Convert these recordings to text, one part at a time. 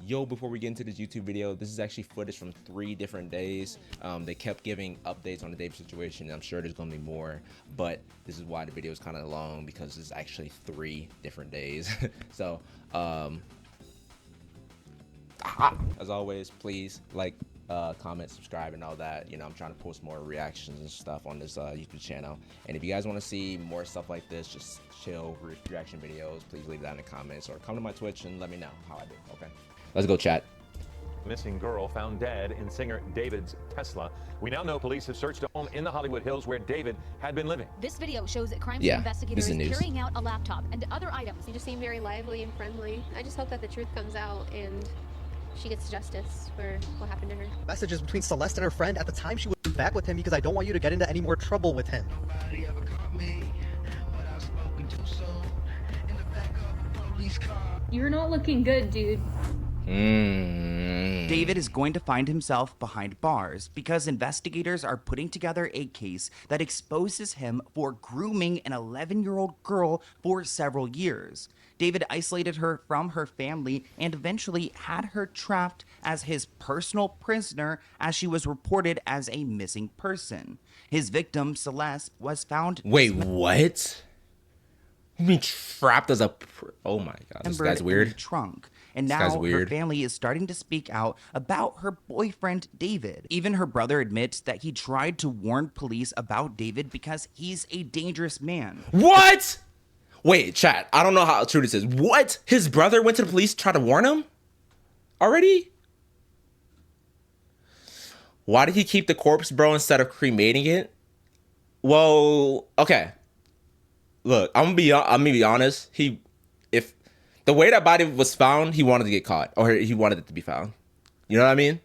Yo, before we get into this YouTube video, this is actually footage from 3 different days. They kept giving updates on the David situation. I'm sure there's gonna be more, but this is why the video is kind of long, because it's actually 3 different days. So, as always, please like, comment, subscribe, and all that. You know, I'm trying to post more reactions and stuff on this YouTube channel. And if you guys want to see more stuff like this, just chill reaction videos, please leave that in the comments or come to my Twitch and let me know how I do. Okay, let's go chat. Missing girl found dead in singer David's Tesla. We now know police have searched a home in the Hollywood Hills where David had been living. This video shows that crime scene investigators carrying out a laptop and other items. You just seem very lively and friendly. I just hope that the truth comes out and she gets justice for what happened to her. Messages between Celeste and her friend at the time she was back with him because I don't want you to get into any more trouble with him. You're not looking good, dude. David is going to find himself behind bars because investigators are putting together a case that exposes him for grooming an 11-year-old girl for several years. David isolated her from her family and eventually had her trapped as his personal prisoner as she was reported as a missing person. His victim, Celeste, was found... Wait, what? You mean trapped as a... Oh my god, this guy's weird. Trunk. And now her family is starting to speak out about her boyfriend, David. Even her brother admits that he tried to warn police about David because he's a dangerous man. What? Wait, chat, I don't know how true this is. What? His brother went to the police to try to warn him? Already? Why did he keep the corpse, bro, instead of cremating it? Well, okay. Look, I'm gonna be honest. If the way that body was found, he wanted to get caught, or he wanted it to be found. You know what I mean?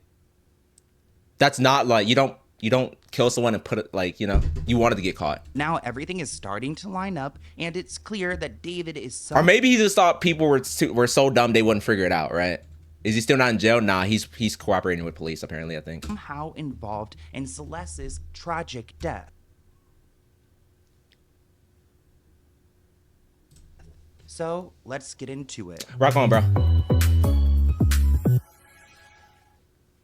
That's not like you don't kill someone and put it like, you know, you wanted to get caught. Now everything is starting to line up, and it's clear that David is or maybe he just thought people were so dumb they wouldn't figure it out, right? Is he still not in jail? Nah, he's cooperating with police apparently, I think. Somehow involved in Celeste's tragic death. So let's get into it. Rock on, bro.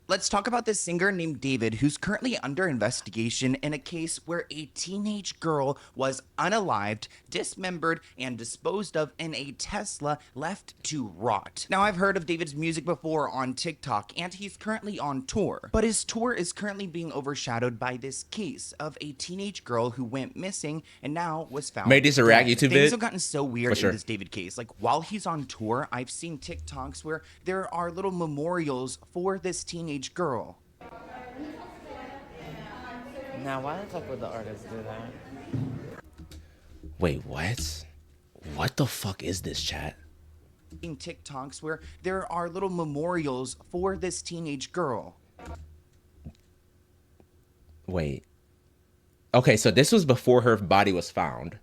Let's talk about this singer named David, who's currently under investigation in a case where a teenage girl was unalived, dismembered, and disposed of in a Tesla left to rot. Now, I've heard of David's music before on TikTok, and he's currently on tour. But his tour is currently being overshadowed by this case of a teenage girl who went missing and now was found Made this a React YouTube vid? Things have gotten so weird in this David case. Like, while he's on tour, I've seen TikToks where there are little memorials for this teenage girl. Now, why the fuck would the artist do that? Wait, what? What the fuck is this, chat? In TikToks where there are little memorials for this teenage girl. Wait. Okay, so this was before her body was found.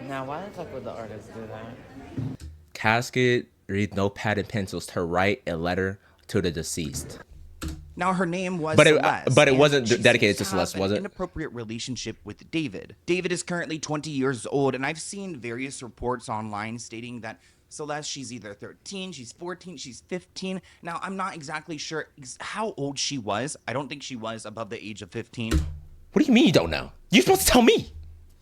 Now, why the fuck would the artist do that? Casket, read notepad and pencils to write a letter to the deceased. Now, her name was Celeste, but it wasn't dedicated to Celeste, Celeste, was it? An inappropriate relationship with David. David is currently 20 years old, and I've seen various reports online stating that Celeste, she's either 13, she's 14, she's 15. Now, I'm not exactly sure how old she was. I don't think she was above the age of 15. What do you mean you don't know? You're supposed to tell me.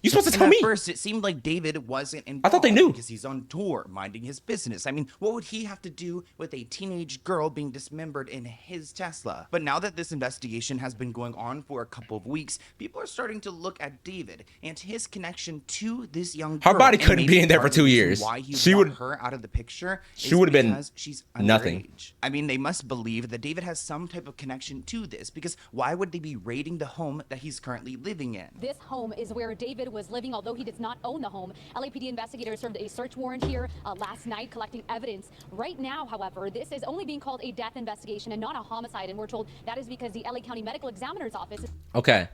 You're supposed to tell me. At first, it seemed like David wasn't involved. I thought they knew. Because he's on tour, minding his business. I mean, what would he have to do with a teenage girl being dismembered in his Tesla? But now that this investigation has been going on for a couple of weeks, people are starting to look at David and his connection to this young girl. Her body couldn't be in there for 2 years. Why he want her out of the picture? She would have been she's nothing. Underage. I mean, they must believe that David has some type of connection to this, because why would they be raiding the home that he's currently living in? This home is where David was living, although he does not own the home. LAPD investigators served a search warrant here last night, collecting evidence. Right now, however, this is only being called a death investigation and not a homicide, and we're told that is because the LA County Medical Examiner's Office. Okay,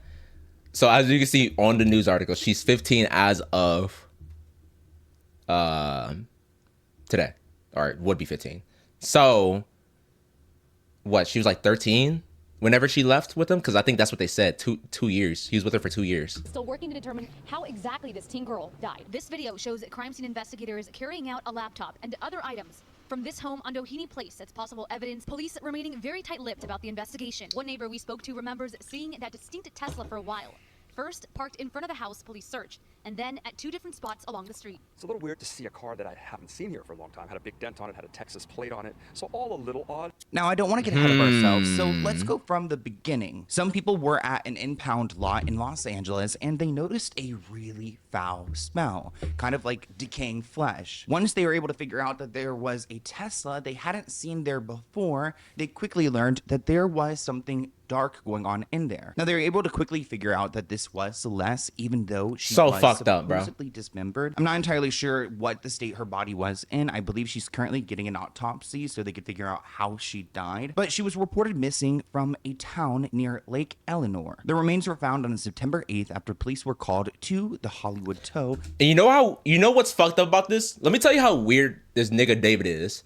so as you can see on the news article, she's 15 as of today, or would be 15. So what? She was like 13 whenever she left with him, because I think that's what they said. 2 years. He was with her for 2 years. Still working to determine how exactly this teen girl died. This video shows crime scene investigators carrying out a laptop and other items from this home on Doheny Place. That's possible evidence. Police remaining very tight-lipped about the investigation. One neighbor we spoke to remembers seeing that distinct Tesla for a while. First, parked in front of the house, police searched, and then at 2 different spots along the street. It's a little weird to see a car that I haven't seen here for a long time. Had a big dent on it, had a Texas plate on it, so all a little odd. Now, I don't want to get ahead of ourselves, so let's go from the beginning. Some people were at an impound lot in Los Angeles, and they noticed a really foul smell, kind of like decaying flesh. Once they were able to figure out that there was a Tesla they hadn't seen there before, they quickly learned that there was something dark going on in there. Now, they were able to quickly figure out that this was Celeste, even though she was fucked up, bro. supposedly dismembered. I'm not entirely sure what the state her body was in. I believe she's currently getting an autopsy so they could figure out how she died. But she was reported missing from a town near Lake Eleanor. The remains were found on September 8th after police were called to the Hollywood Tow. And you know what's fucked up about this? Let me tell you how weird this nigga David is.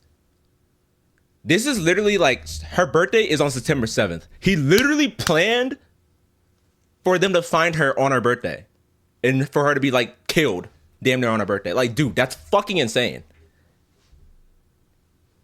This is literally like, her birthday is on September 7th. He literally planned for them to find her on her birthday and for her to be like killed damn near on her birthday. Like, dude, that's fucking insane.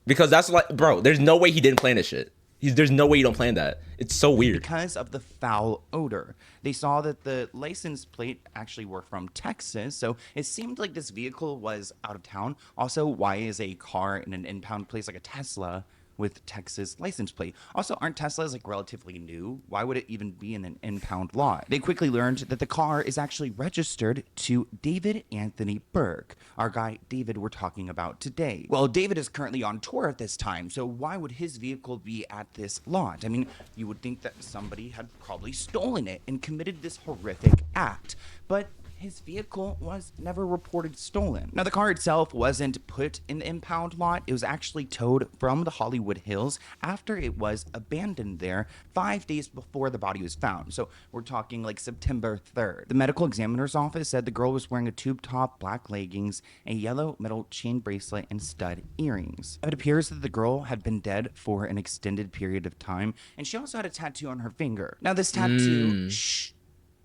Because that's like, bro, there's no way he didn't plan this shit. There's no way you don't plan that. It's so weird. Because of the foul odor. They saw that the license plate actually were from Texas, so it seemed like this vehicle was out of town. Also, why is a car in an impound place like a Tesla with Texas license plate? Also, aren't Teslas like relatively new? Why would it even be in an impound lot? They quickly learned that the car is actually registered to David Anthony Burke, our guy David we're talking about today. Well, David is currently on tour at this time, so why would his vehicle be at this lot? I mean, you would think that somebody had probably stolen it and committed this horrific act, but his vehicle was never reported stolen. Now, the car itself wasn't put in the impound lot. It was actually towed from the Hollywood Hills after it was abandoned there 5 days before the body was found. So we're talking like September 3rd. The medical examiner's office said the girl was wearing a tube top, black leggings, a yellow metal chain bracelet, and stud earrings. It appears that the girl had been dead for an extended period of time, and she also had a tattoo on her finger. Now, this tattoo,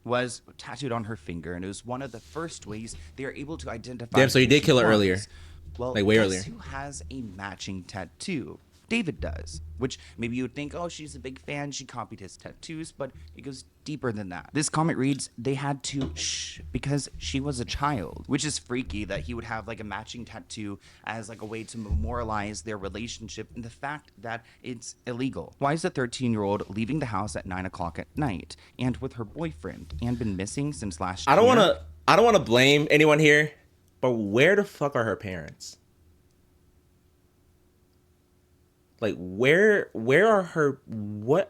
was tattooed on her finger, and it was one of the first ways they are able to identify. Damn, so you did kill her earlier. Well, like way earlier. Who has a matching tattoo? David does, which maybe you would think, oh, she's a big fan, she copied his tattoos, but it goes deeper than that. This comment reads, they had to because she was a child, which is freaky that he would have like a matching tattoo as like a way to memorialize their relationship and the fact that it's illegal. Why is the 13-year-old leaving the house at 9 o'clock at night and with her boyfriend and been missing since last year? I don't want to blame anyone here, but where the fuck are her parents? Like, where are her, where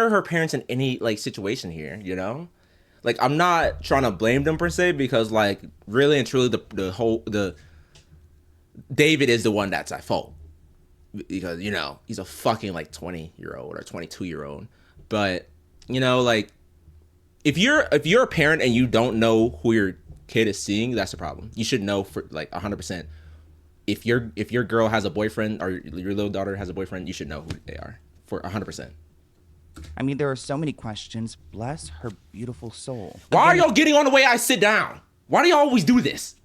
are her parents in any, like, situation here, you know? Like, I'm not trying to blame them, per se, because, like, really and truly, the David is the one that's at fault. Because, you know, he's a fucking, like, 20-year-old or 22-year-old. But, you know, like, if you're a parent and you don't know who your kid is seeing, that's a problem. You should know for, like, 100%. If your girl has a boyfriend or your little daughter has a boyfriend, you should know who they are for 100%. I mean, there are so many questions. Bless her beautiful soul. Why are y'all getting on the way I sit down? Why do y'all always do this?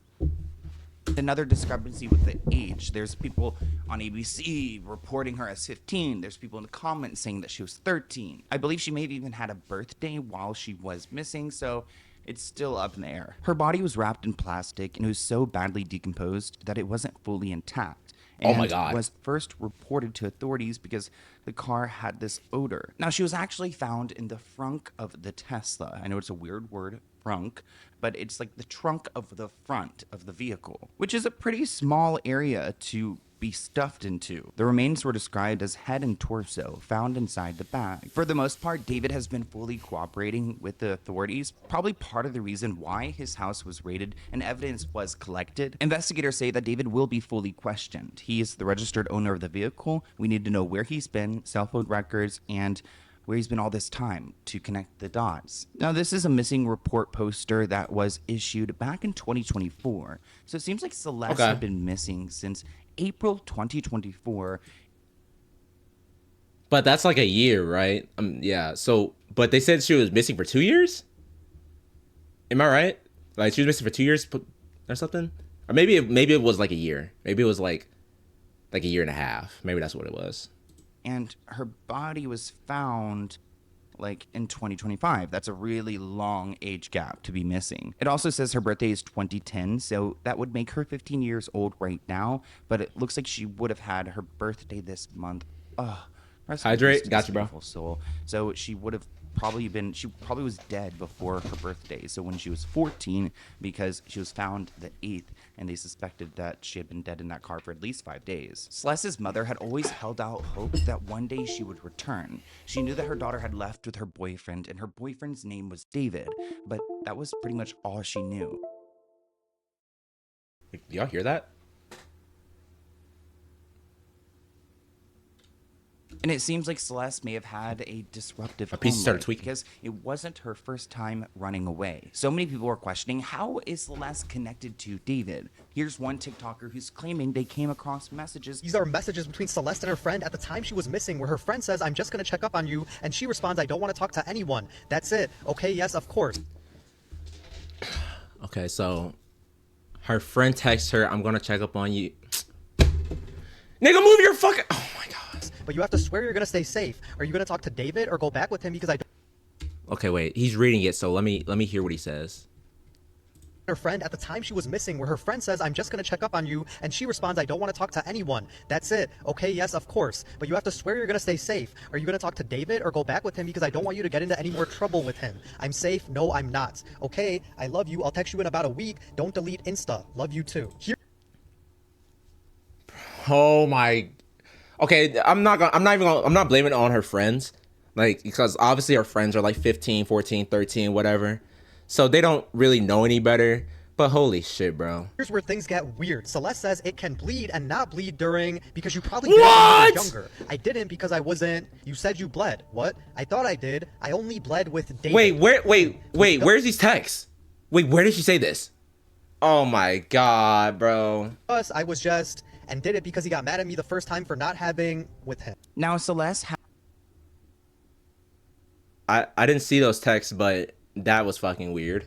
Another discrepancy with the age. There's people on ABC reporting her as 15. There's people in the comments saying that she was 13. I believe she may have even had a birthday while she was missing, so it's still up in the air. Her body was wrapped in plastic and it was so badly decomposed that it wasn't fully intact. And oh my God. Was first reported to authorities because the car had this odor. Now, she was actually found in the frunk of the Tesla. I know it's a weird word, frunk, but it's like the trunk of the front of the vehicle, which is a pretty small area to be stuffed into. The remains were described as head and torso found inside the bag. For the most part, David has been fully cooperating with the authorities, probably part of the reason why his house was raided and evidence was collected. Investigators say that David will be fully questioned. He is the registered owner of the vehicle. We need to know where he's been, cell phone records, and where he's been all this time to connect the dots. Now, this is a missing report poster that was issued back in 2024. So it seems like Celeste had been missing since April 2024. But that's like a year, right? Yeah. So, but they said she was missing for 2 years. Am I right? Like she was missing for 2 years or something, or maybe it was like a year. Maybe it was like a year and a half. Maybe that's what it was. And her body was found like in 2025. That's a really long age gap to be missing. It also says her birthday is 2010, so that would make her 15 years old right now, but it looks like she would have had her birthday this month. Ugh. Rest in peace Hydrate. to Got this you, bro. beautiful soul. So she would have she probably was dead before her birthday. So when she was 14, because she was found the 8th, and they suspected that she had been dead in that car for at least 5 days. Celeste's mother had always held out hope that one day she would return. She knew that her daughter had left with her boyfriend, and her boyfriend's name was David, but that was pretty much all she knew. Y'all hear that? And it seems like Celeste may have had a disruptive piece home started life tweaking. because it wasn't her first time running away. So many people were questioning, how is Celeste connected to David? Here's one TikToker who's claiming they came across messages. These are messages between Celeste and her friend at the time she was missing, where her friend says, I'm just gonna check up on you, and she responds, I don't want to talk to anyone. That's it. Okay, yes, of course. Okay, so her friend texts her, I'm gonna check up on you. Nigga, move your fucking. Oh my god. But you have to swear you're gonna stay safe. Are you gonna talk to David or go back with him because I don't... Okay, wait. He's reading it, so let me hear what he says. Her friend at the time she was missing, where her friend says, I'm just gonna check up on you, and she responds, I don't want to talk to anyone. That's it. Okay, yes, of course. But you have to swear you're gonna stay safe. Are you gonna talk to David or go back with him because I don't want you to get into any more trouble with him? I'm safe. No, I'm not. Okay, I love you. I'll text you in about a week. Don't delete Insta. Love you too. Here. Oh my. Okay, I'm not blaming it on her friends. Like, because obviously her friends are like 15, 14, 13, whatever. So they don't really know any better. But holy shit, bro. Here's where things get weird. Celeste says it can bleed and not bleed during because you probably did it when you were younger. I didn't because I wasn't. You said you bled. What? I thought I did. I only bled with David. Wait, where's these texts? Wait, where did she say this? Oh my god, bro. Plus, I was just and did it because he got mad at me the first time for not having with him. Now Celeste I didn't see those texts, but that was fucking weird.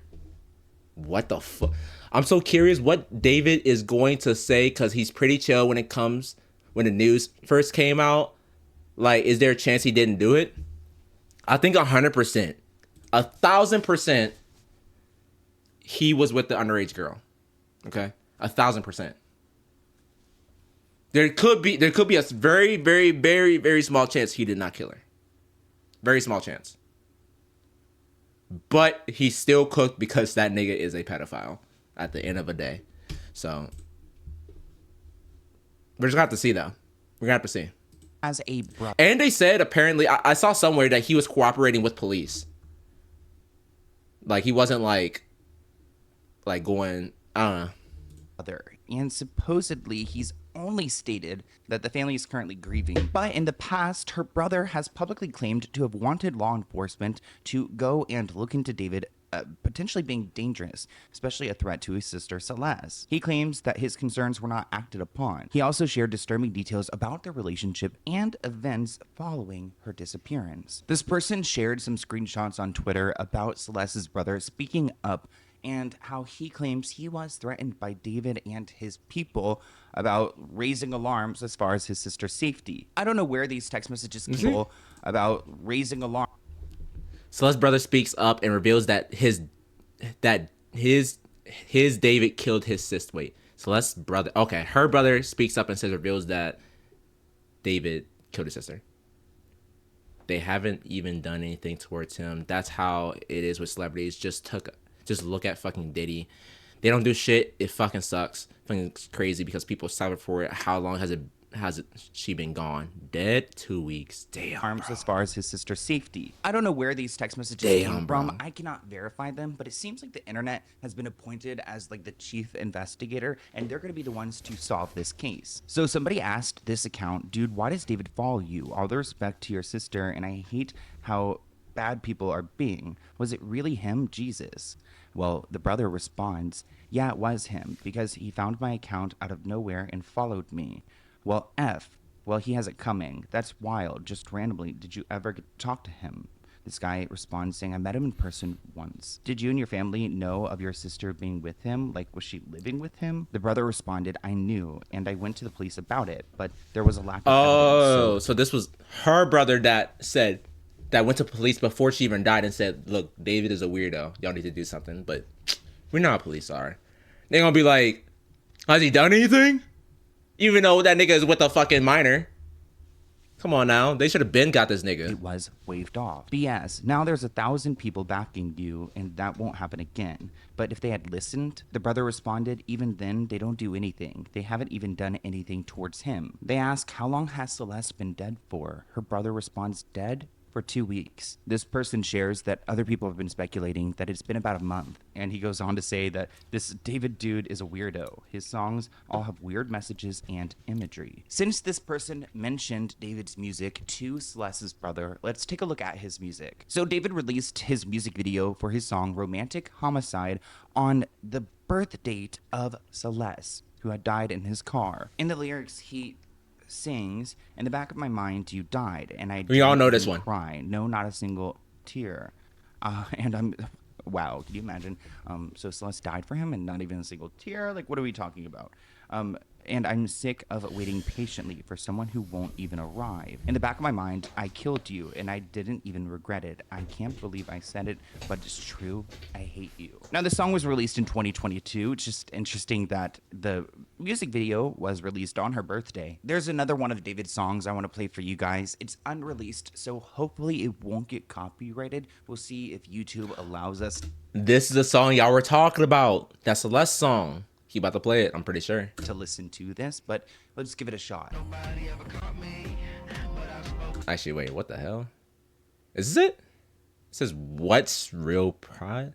What the fuck? I'm so curious what David is going to say, because he's pretty chill when the news first came out. Like, is there a chance he didn't do it? I think 100%, 1,000% he was with the underage girl. Okay, 1,000%. There could be a very, very, very, very small chance he did not kill her. Very small chance. But he's still cooked because that nigga is a pedophile at the end of the day. So we're just gonna have to see, though. We're gonna have to see. has a brother. And they said apparently, I saw somewhere that he was cooperating with police. Like he wasn't like going, I don't know. And supposedly he's only stated that the family is currently grieving. But in the past, her brother has publicly claimed to have wanted law enforcement to go and look into David potentially being dangerous, especially a threat to his sister Celeste. He claims that his concerns were not acted upon. He also shared disturbing details about their relationship and events following her disappearance. This person shared some screenshots on Twitter about Celeste's brother speaking up and how he claims he was threatened by David and his people about raising alarms as far as his sister's safety. I don't know where these text messages came about raising alarms. Celeste's brother speaks up and reveals that his David killed his sister. Wait, Celeste's brother. Okay, her brother speaks up and reveals that David killed his sister. They haven't even done anything towards him. That's how it is with celebrities. Just look at fucking Diddy. They don't do shit. It fucking sucks. Fucking crazy because people suffer for it. How long has she been gone? Dead? 2 weeks. Damn. Arms bro. as far as his sister's safety. I don't know where these text messages came from. I cannot verify them, but it seems like the internet has been appointed as like the chief investigator, and they're going to be the ones to solve this case. So somebody asked this account, dude, why does David follow you? All the respect to your sister, and I hate how bad people are being. Was it really him? Jesus. Well, the brother responds, yeah, it was him, because he found my account out of nowhere and followed me. Well, F, Well, he has it coming. That's wild. Just randomly. Did you ever get to talk to him? This guy responds saying, I met him in person once. Did you and your family know of your sister being with him? Like, was she living with him? The brother responded, I knew, and I went to the police about it, but there was a lack of evidence. So this was her brother that went to police before she even died and said, look, David is a weirdo. Y'all need to do something. But we're not police are. They're gonna be like, has he done anything? Even though that nigga is with a fucking minor. Come on now. They should have been got this nigga. It was waved off. BS. Now there's 1,000 people backing you, and that won't happen again. But if they had listened, the brother responded, even then, they don't do anything. They haven't even done anything towards him. They ask, how long has Celeste been dead for? Her brother responds, dead? For 2 weeks. This person shares that other people have been speculating that it's been about a month. And he goes on to say that this David dude is a weirdo. His songs all have weird messages and imagery. Since this person mentioned David's music to Celeste's brother, let's take a look at his music. So David released his music video for his song Romantic Homicide on the birth date of Celeste, who had died in his car. In the lyrics, he sings, in the back of my mind you died, and I we all know didn't this one. cry, no, not a single tear. And I'm wow, can you imagine? So Celeste died for him and not even a single tear? Like, what are we talking about? And I'm sick of waiting patiently for someone who won't even arrive. In the back of my mind, I killed you, and I didn't even regret it. I can't believe I said it, but it's true. I hate you. Now, the song was released in 2022. It's just interesting that the music video was released on her birthday. There's another one of David's songs I want to play for you guys. It's unreleased, so hopefully it won't get copyrighted. We'll see if YouTube allows us. This is the song y'all were talking about. That's Celeste's song. He about to play it, I'm pretty sure. To listen to this, but let's give it a shot. Actually, wait, what the hell? Is this it? It says, what's real pride?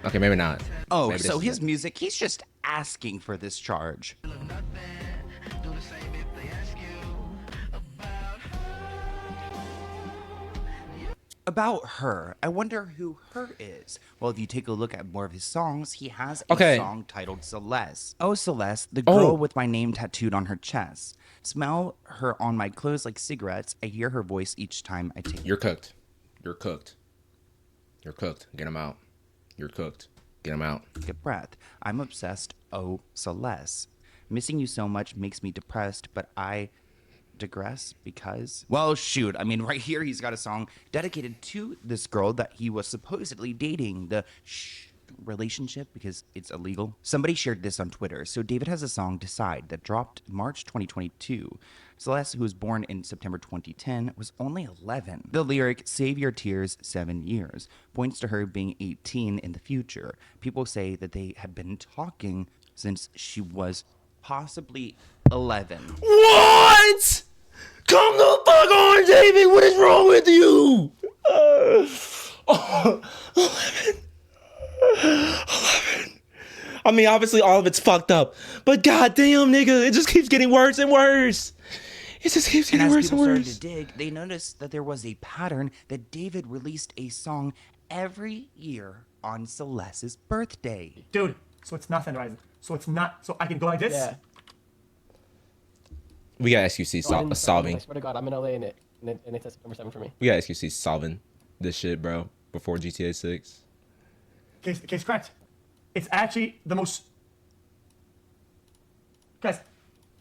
Okay, maybe not. Oh, maybe so his music, he's just asking for this charge. About her. I wonder who her is. Well, if you take a look at more of his songs, he has a song titled Celeste. Oh, Celeste, the girl with my name tattooed on her chest. Smell her on my clothes like cigarettes. I hear her voice each time I take. You're cooked. You're cooked. You're cooked. Get him out. You're cooked. Get him out. Take a breath. I'm obsessed. Oh, Celeste. Missing you so much makes me depressed, but I digress because, well, shoot, I mean, right here he's got a song dedicated to this girl that he was supposedly dating. The relationship, because it's illegal. Somebody shared this on Twitter. So David has a song, Decide, that dropped March 2022. Celeste, who was born in September 2010, was only 11. The lyric, save your tears 7 years, points to her being 18 in the future. People say that they had been talking since she was possibly 11. What? Come the fuck on, David. What is wrong with you? 11. I mean, obviously all of it's fucked up, but goddamn, nigga, it just keeps getting worse and worse. It just keeps getting worse and worse. And as people started to dig, they noticed that there was a pattern that David released a song every year on Celeste's birthday. Dude, so it's nothing, right? So it's not. So I can go like this. Yeah. We got SQC solving. I swear to God, I'm in LA and it's September 7 for me. We got SQC solving this shit, bro, before GTA 6. Case correct. It's actually the most. Guys,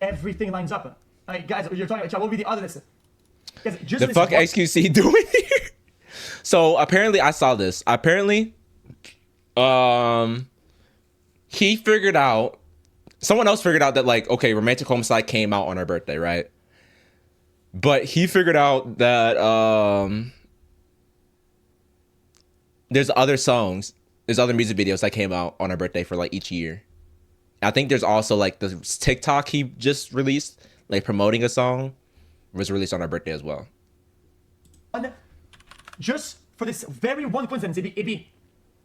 everything lines up. Like, guys, you're talking about what would be the other list? Guys, just the fuck XQC doing here? So apparently, I saw this. Apparently, he figured out. Someone else figured out that, like, okay, Romantic Homicide came out on her birthday, right? But he figured out that there's other songs, there's other music videos that came out on her birthday for, like, each year. I think there's also, like, the TikTok he just released, like, promoting a song, was released on her birthday as well. Just for this very one coincidence, it'd be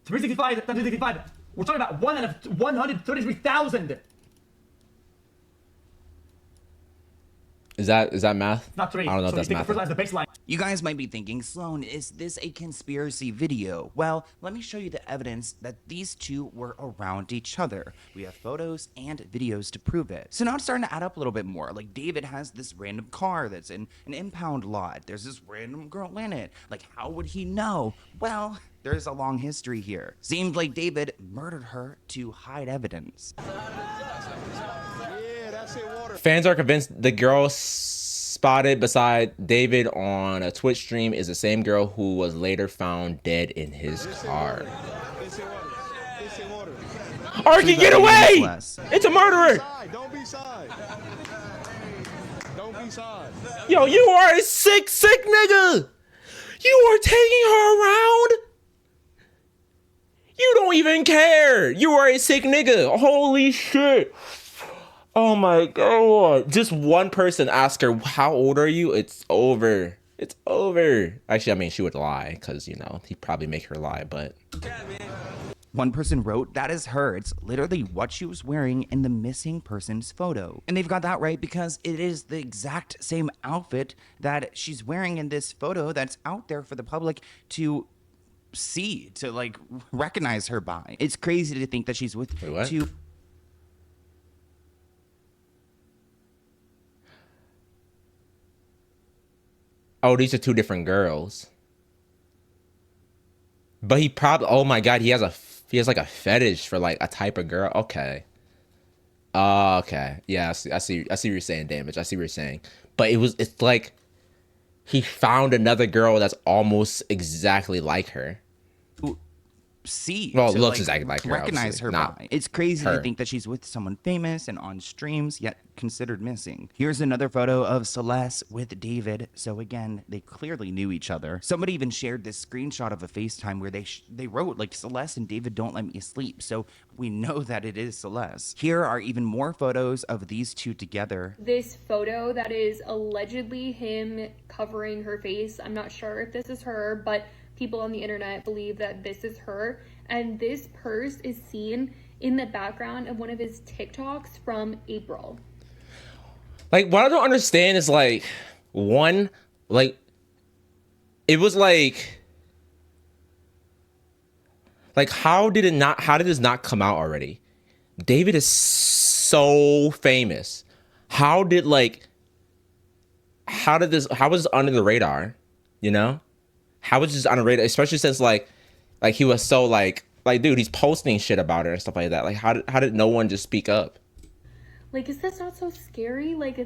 365 times 365. We're talking about 133,000. Is that math? Not 3. I don't know if so that's you take math. the first line as the baseline. You guys might be thinking, Sloan, is this a conspiracy video? Well, let me show you the evidence that these two were around each other. We have photos and videos to prove it. So now it's starting to add up a little bit more. Like, David has this random car that's in an impound lot. There's this random girl in it. Like, how would he know? Well, there's a long history here. Seems like David murdered her to hide evidence. Fans are convinced the girl spotted beside David on a Twitch stream is the same girl who was later found dead in his car. Arky, get away! It's a murderer! Don't be side. Don't be side. Yo, you are a sick nigga! You are taking her around? You don't even care! You are a sick nigga! Holy shit! Oh my god. Just one person ask her, how old are you? It's over. It's over. Actually, I mean, she would lie because, you know, he'd probably make her lie, but. One person wrote, that is her. It's literally what she was wearing in the missing person's photo. And they've got that right because it is the exact same outfit that she's wearing in this photo that's out there for the public to see, to like recognize her by. It's crazy to think that she's with two. Oh, these are two different girls. But he probably, oh my god, he has like a fetish for like a type of girl. Okay. Okay. Yeah, I see what you're saying, Damage. I see what you're saying. But it's like he found another girl that's almost exactly like her. See, well, to, looks exactly like her, recognize her not by. It's crazy her. to think that she's with someone famous and on streams, yet considered missing. Here's another photo of Celeste with David. So again, they clearly knew each other. Somebody even shared this screenshot of a FaceTime where they wrote like, Celeste and David don't let me sleep. So we know that it is Celeste. Here are even more photos of these two together. This photo that is allegedly him covering her face. I'm not sure if this is her, but people on the internet believe that this is her. And this purse is seen in the background of one of his TikToks from April. Like, what I don't understand is like, one, like, it was like how did this not come out already? David is so famous. How was this under the radar? You know? How was this on the radar? Especially since like he was so like dude, he's posting shit about her and stuff like that. Like how did no one just speak up? Like, is this not so scary? Like,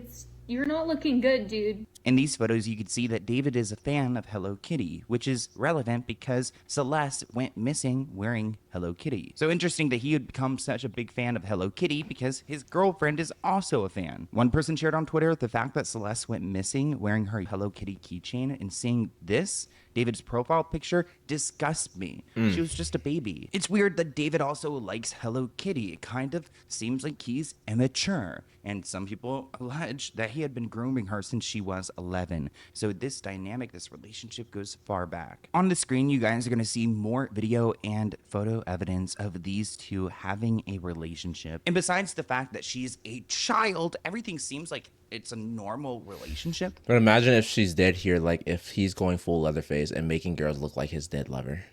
you're not looking good, dude. In these photos, you can see that David is a fan of Hello Kitty, which is relevant because Celeste went missing wearing Hello Kitty. So interesting that he had become such a big fan of Hello Kitty because his girlfriend is also a fan. One person shared on Twitter the fact that Celeste went missing wearing her Hello Kitty keychain, and seeing this, David's profile picture, disgusts me. She was just a baby. It's weird that David also likes Hello Kitty. It kind of seems like he's immature. And some people allege that he had been grooming her since she was 11. So this dynamic, this relationship goes far back. On the screen, you guys are going to see more video and photo evidence of these two having a relationship. And besides the fact that she's a child, everything seems like it's a normal relationship. But imagine if she's dead here, like if he's going full Leatherface and making girls look like his dead lover.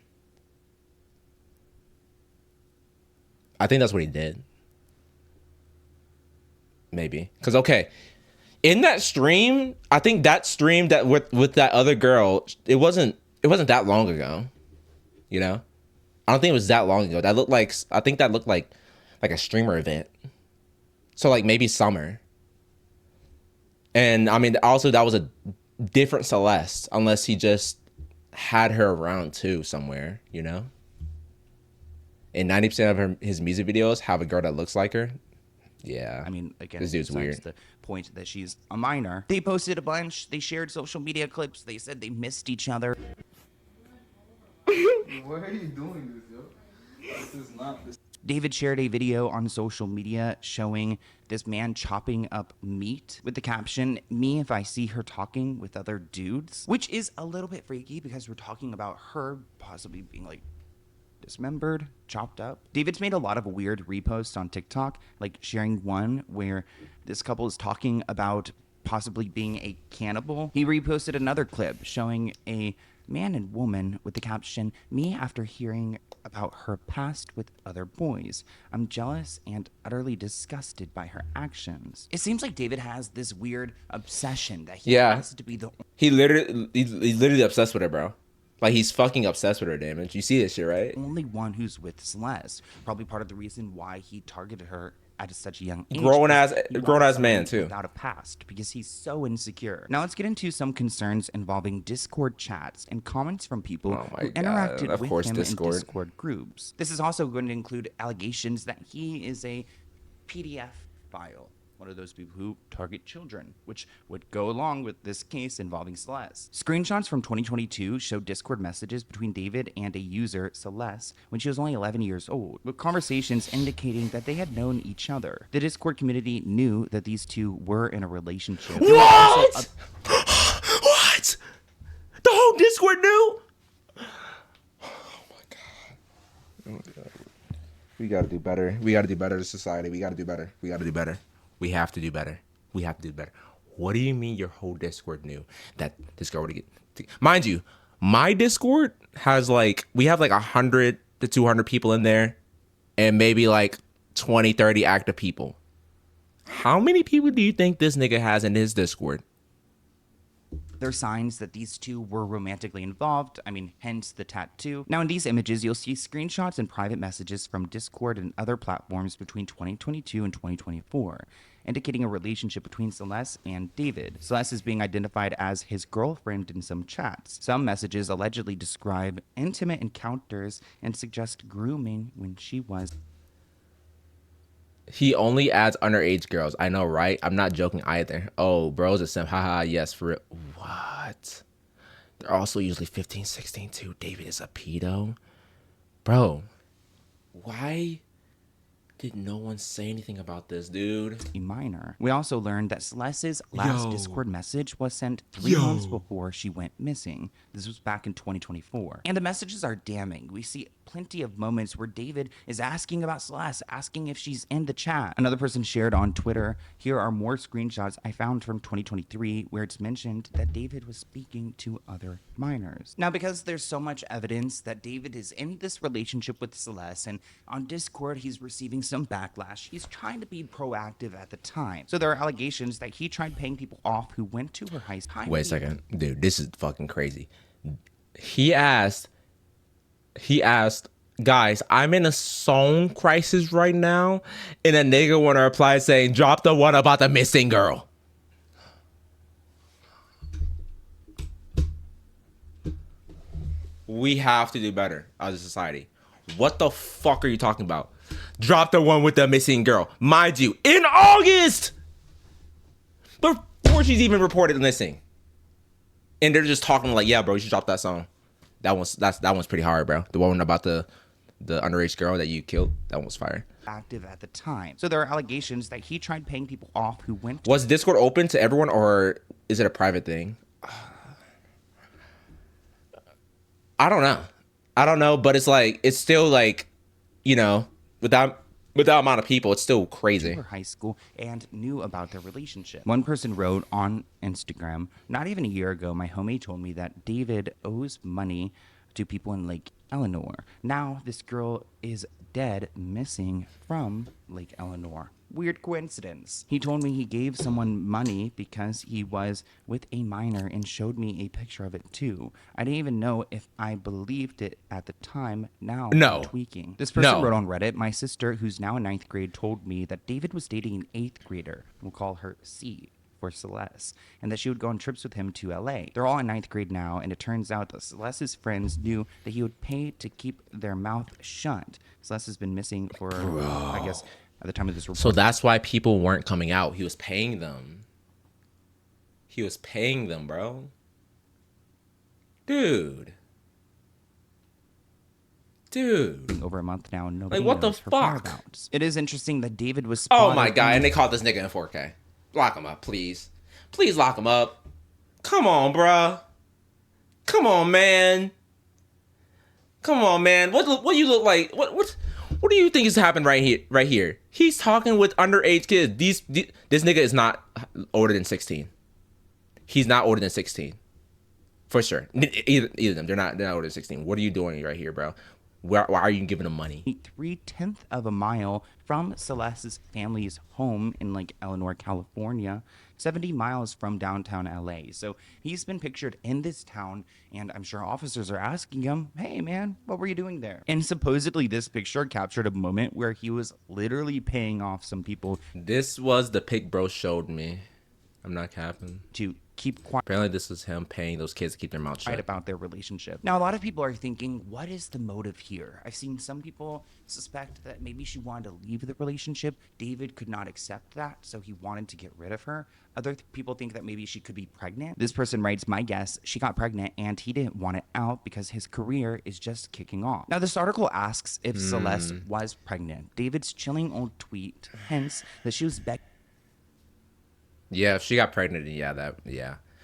I think that's what he did. Maybe. Because, okay, in that stream, I think that stream that with that other girl, it wasn't that long ago. You know? I don't think it was that long ago. I think that looked like a streamer event. So like maybe summer. And I mean, also that was a different Celeste, unless he just had her around too somewhere, you know? And 90% of his music videos have a girl that looks like her. Yeah. I mean, again, this dude's weird. The point that she's a minor. They posted a bunch. They shared social media clips. They said they missed each other. Why are you doing this, yo? This is not this. David shared a video on social media showing this man chopping up meat with the caption, "Me if I see her talking with other dudes," which is a little bit freaky because we're talking about her possibly being like dismembered, chopped up. David's made a lot of weird reposts on TikTok, like sharing one where this couple is talking about possibly being a cannibal. He reposted another clip showing a man and woman with the caption, "Me after hearing about her past with other boys. I'm jealous and utterly disgusted by her actions." It seems like David has this weird obsession that he has to be the he's literally obsessed with her, bro. Like, he's fucking obsessed with her, Damage. You see this shit, right? only one who's with Celeste. Probably part of the reason why he targeted her at such a young age. Grown ass Someone man too. Without a past, because he's so insecure. Now let's get into some concerns involving Discord chats and comments from people who interacted with him in Discord groups. This is also going to include allegations that he is a PDF file. One of those people who target children, which would go along with this case involving Celeste. Screenshots from 2022 show Discord messages between David and a user, Celeste, when she was only 11 years old, with conversations indicating that they had known each other. The Discord community knew that these two were in a relationship. What? What? The whole Discord knew? Oh my god. We gotta do better. We gotta do better as society. We gotta do better. We gotta do better. We have to do better. We have to do better. What do you mean your whole Discord knew that this girl would get? Mind you, my Discord has like, we have like 100 to 200 people in there and maybe like 20, 30 active people. How many people do you think this nigga has in his Discord? There are signs that these two were romantically involved. I mean, hence the tattoo. Now, in these images, you'll see screenshots and private messages from Discord and other platforms between 2022 and 2024, indicating a relationship between Celeste and David. Celeste is being identified as his girlfriend in some chats. Some messages allegedly describe intimate encounters and suggest grooming when she was. He only adds underage girls. I know, right? I'm not joking either. Oh, bro's a simp. Haha, yes, for real. What? They're also usually 15, 16 too. David is a pedo? Bro, why did no one say anything about this, dude? A minor. We also learned that Celeste's last Discord message was sent 3 months before she went missing. This was back in 2024. And the messages are damning. We see plenty of moments where David is asking about Celeste, asking if she's in the chat. Another person shared on Twitter, here are more screenshots I found from 2023 where it's mentioned that David was speaking to other minors. Now, because there's so much evidence that David is in this relationship with Celeste, and on Discord he's receiving some backlash, he's trying to be proactive at the time. So there are allegations that he tried paying people off who went to her high school. Wait a second. Dude, this is fucking crazy. He asked, guys, I'm in a song crisis right now, and a nigga wanna reply saying, drop the one about the missing girl. We have to do better as a society. What the fuck are you talking about? Drop the one with the missing girl. Mind you, in August! Before she's even reported missing. And they're just talking like, yeah, bro, you should drop that song. That one's pretty hard, bro. The one about the underage girl that you killed, that one was fire. Active at the time. So there are allegations that he tried paying people off who went to. Was Discord open to everyone, or is it a private thing? I don't know, but it's like, it's still like, you know, without amount of people, it's still crazy. High school and knew about their relationship. One person wrote on Instagram, not even a year ago, my homie told me that David owes money to people in Lake Eleanor. Now this girl is dead, missing from Lake Eleanor. Weird coincidence. He told me he gave someone money because he was with a minor and showed me a picture of it too. I didn't even know if I believed it at the time. Now I'm tweaking. This person wrote on Reddit, my sister, who's now in 9th grade, told me that David was dating an 8th grader. We'll call her C for Celeste, and that she would go on trips with him to LA. They're all in 9th grade now, and it turns out that Celeste's friends knew that he would pay to keep their mouth shut. Celeste has been missing for, I guess, at the time of this report. So that's why people weren't coming out. He was paying them. He was paying them, bro. Dude. Over a month now, and nobody like, what the knows her fuck? whereabouts. It is interesting that David was spotted. Oh my god, and they caught this nigga in 4K. Lock him up, please. Please lock him up. Come on, bruh. Come on, man. Come on, man. What you look like? What do you think is happening right here? He's talking with underage kids. This nigga is not older than 16. He's not older than 16. For sure. Either of them. They're not older than 16. What are you doing right here, bro? Why are you giving him money? 3/10 of a mile from Celeste's family's home in like Eleanor, California, 70 miles from downtown LA. So he's been pictured in this town, and I'm sure officers are asking him, hey man, what were you doing there? And supposedly this picture captured a moment where he was literally paying off some people. This was the pic bro showed me. I'm not capping. To keep quiet. Apparently this is him paying those kids to keep their mouth shut. About their relationship. Now, a lot of people are thinking, what is the motive here? I've seen some people suspect that maybe she wanted to leave the relationship. David could not accept that, so he wanted to get rid of her. Other people think that maybe she could be pregnant. This person writes, my guess, she got pregnant and he didn't want it out because his career is just kicking off. Now, this article asks if Celeste was pregnant. David's chilling old tweet hints that she was Yeah, if she got pregnant, yeah.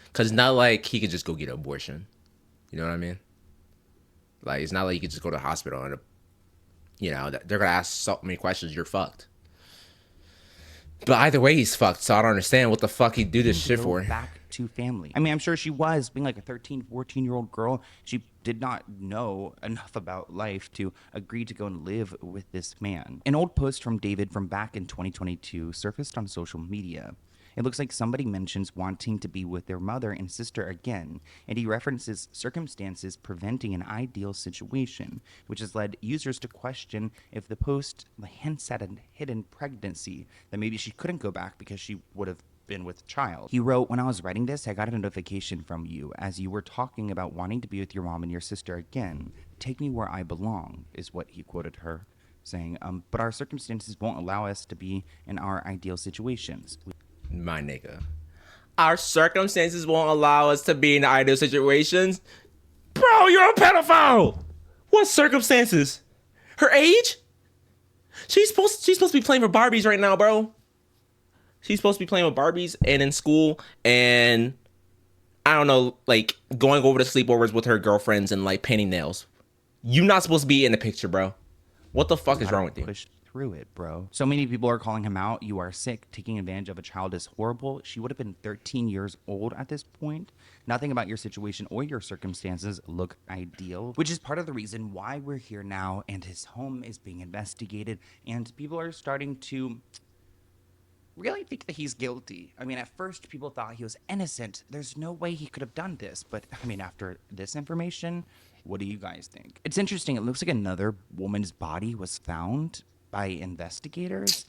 Because it's not like he could just go get an abortion. You know what I mean? Like, it's not like you could just go to the hospital and, you know, they're going to ask so many questions. You're fucked. But either way, he's fucked. So I don't understand what the fuck he do this shit for. Back to family. I mean, I'm sure she was being like a 13, 14-year-old girl. She did not know enough about life to agree to go and live with this man. An old post from David from back in 2022 surfaced on social media. It looks like somebody mentions wanting to be with their mother and sister again, and he references circumstances preventing an ideal situation, which has led users to question if the post hints at a hidden pregnancy, that maybe she couldn't go back because she would have been with a child. He wrote, when I was writing this, I got a notification from you as you were talking about wanting to be with your mom and your sister again. Take me where I belong, is what he quoted her, saying, but our circumstances won't allow us to be in our ideal situations. My nigga. Our circumstances won't allow us to be in ideal situations. Bro, you're a pedophile. What circumstances? Her age? She's supposed to be playing with Barbies right now, bro. She's supposed to be playing with Barbies and in school and I don't know, like going over to sleepovers with her girlfriends and like painting nails. You're not supposed to be in the picture, bro. What the fuck is wrong with you? Push through it, bro. So many people are calling him out. You are sick. Taking advantage of a child is horrible. She would have been 13 years old at this point. Nothing about your situation or your circumstances look ideal, which is part of the reason why we're here now and his home is being investigated and people are starting to really think that he's guilty. I mean, at first people thought he was innocent. There's no way he could have done this. But I mean, after this information, what do you guys think? It's interesting. It looks like another woman's body was found by investigators.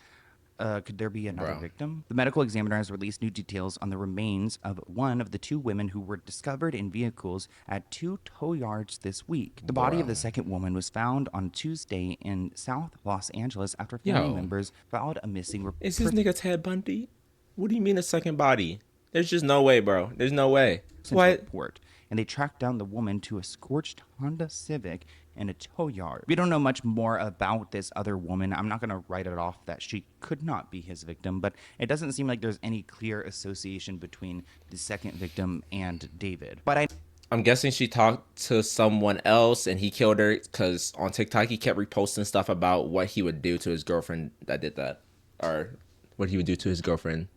Could there be another victim? The medical examiner has released new details on the remains of one of the two women who were discovered in vehicles at 2 tow yards this week. The body of the second woman was found on Tuesday in South Los Angeles after family members filed a missing report. Is this nigga Ted Bundy? What do you mean a second body? There's just no way, bro. There's no way. What? Report, and they tracked down the woman to a scorched Honda Civic in a tow yard. We don't know much more about this other woman. I'm not going to write it off that she could not be his victim, but it doesn't seem like there's any clear association between the second victim and David. But I'm guessing she talked to someone else and he killed her because on TikTok he kept reposting stuff about what he would do to his girlfriend that did that, or what he would do to his girlfriend.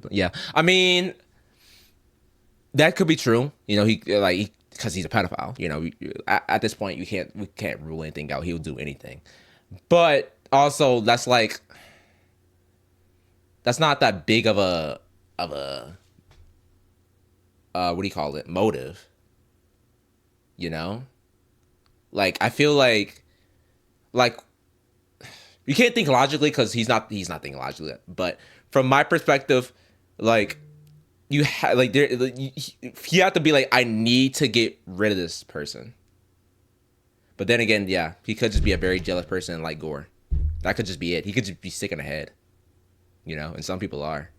Yeah, I mean that could be true. You know, because he's a pedophile. You know, at this point we can't rule anything out. He'll do anything, but also that's not that big of a what do you call it, motive. You know, like I feel like you can't think logically because he's not thinking logically. But from my perspective, like you have you have to be like, I need to get rid of this person. But then again, yeah, he could just be a very jealous person like Gore. That could just be it. He could just be sick in the head, you know. And some people are.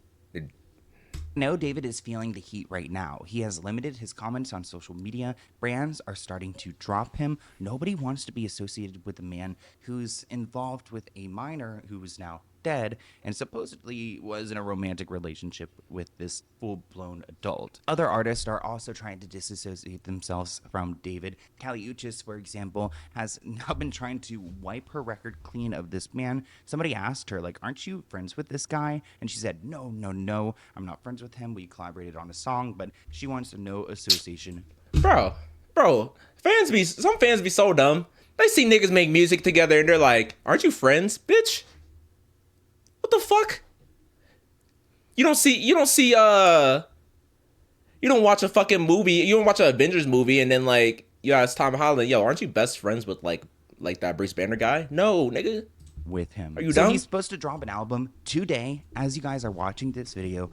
No, David is feeling the heat right now. He has limited his comments on social media. Brands are starting to drop him. Nobody wants to be associated with a man who's involved with a minor who is now dead and supposedly was in a romantic relationship with this full-blown adult. Other artists are also trying to disassociate themselves from David. Kali Uchis, for example, has now been trying to wipe her record clean of this man. Somebody asked her, like, aren't you friends with this guy? And she said, no, I'm not friends with him. We collaborated on a song, but she wants no association. Bro, some fans be so dumb. They see niggas make music together and they're like, aren't you friends, bitch? What the fuck? You don't watch a fucking movie, you don't watch an Avengers movie and then like, yeah, it's Tom Holland. Yo, aren't you best friends with like that Bruce Banner guy? No, nigga. With him. Are you so dumb? He's supposed to drop an album today. As you guys are watching this video,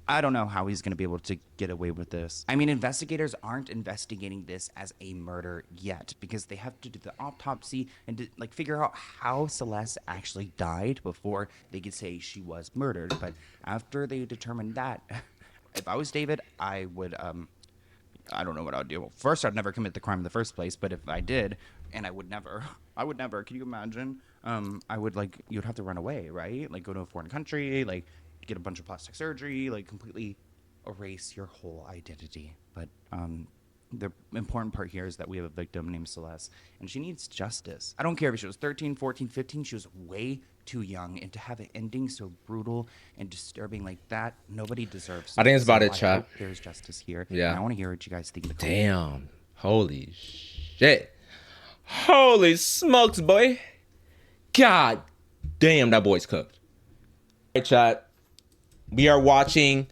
I don't know how he's going to be able to get away with this. I mean, investigators aren't investigating this as a murder yet because they have to do the autopsy and to, like, figure out how Celeste actually died before they could say she was murdered. But after they determine that, if I was David, I would, I don't know what I would do. Well, first, I'd never commit the crime in the first place, but if I did, and I would never, can you imagine? I would, like, you'd have to run away, right? Like, go to a foreign country, like, get a bunch of plastic surgery, like completely erase your whole identity. But the important part here is that we have a victim named Celeste, and she needs justice. I don't care if she was 13, 14, 15, she was way too young, and to have an ending so brutal and disturbing like that, nobody deserves. I think it's about it, I chat. hope there's justice here. Yeah. And I want to hear what you guys think. Damn. Holy shit. Holy smokes, boy. God damn, that boy's cooked. All right, chat. We are watching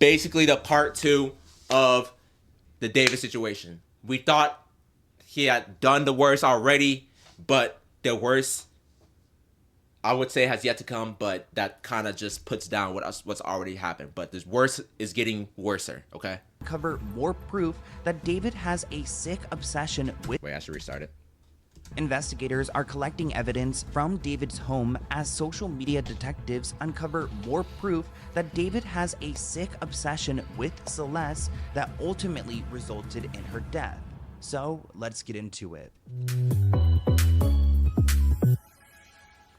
basically the part 2 of the David situation. We thought he had done the worst already, but the worst, I would say, has yet to come, but that kind of just puts down what's already happened. But this worse is getting worser, okay? Cover more proof that David has a sick obsession with... Wait, I should restart it. Investigators are collecting evidence from David's home as social media detectives uncover more proof that David has a sick obsession with Celeste that ultimately resulted in her death. So let's get into it.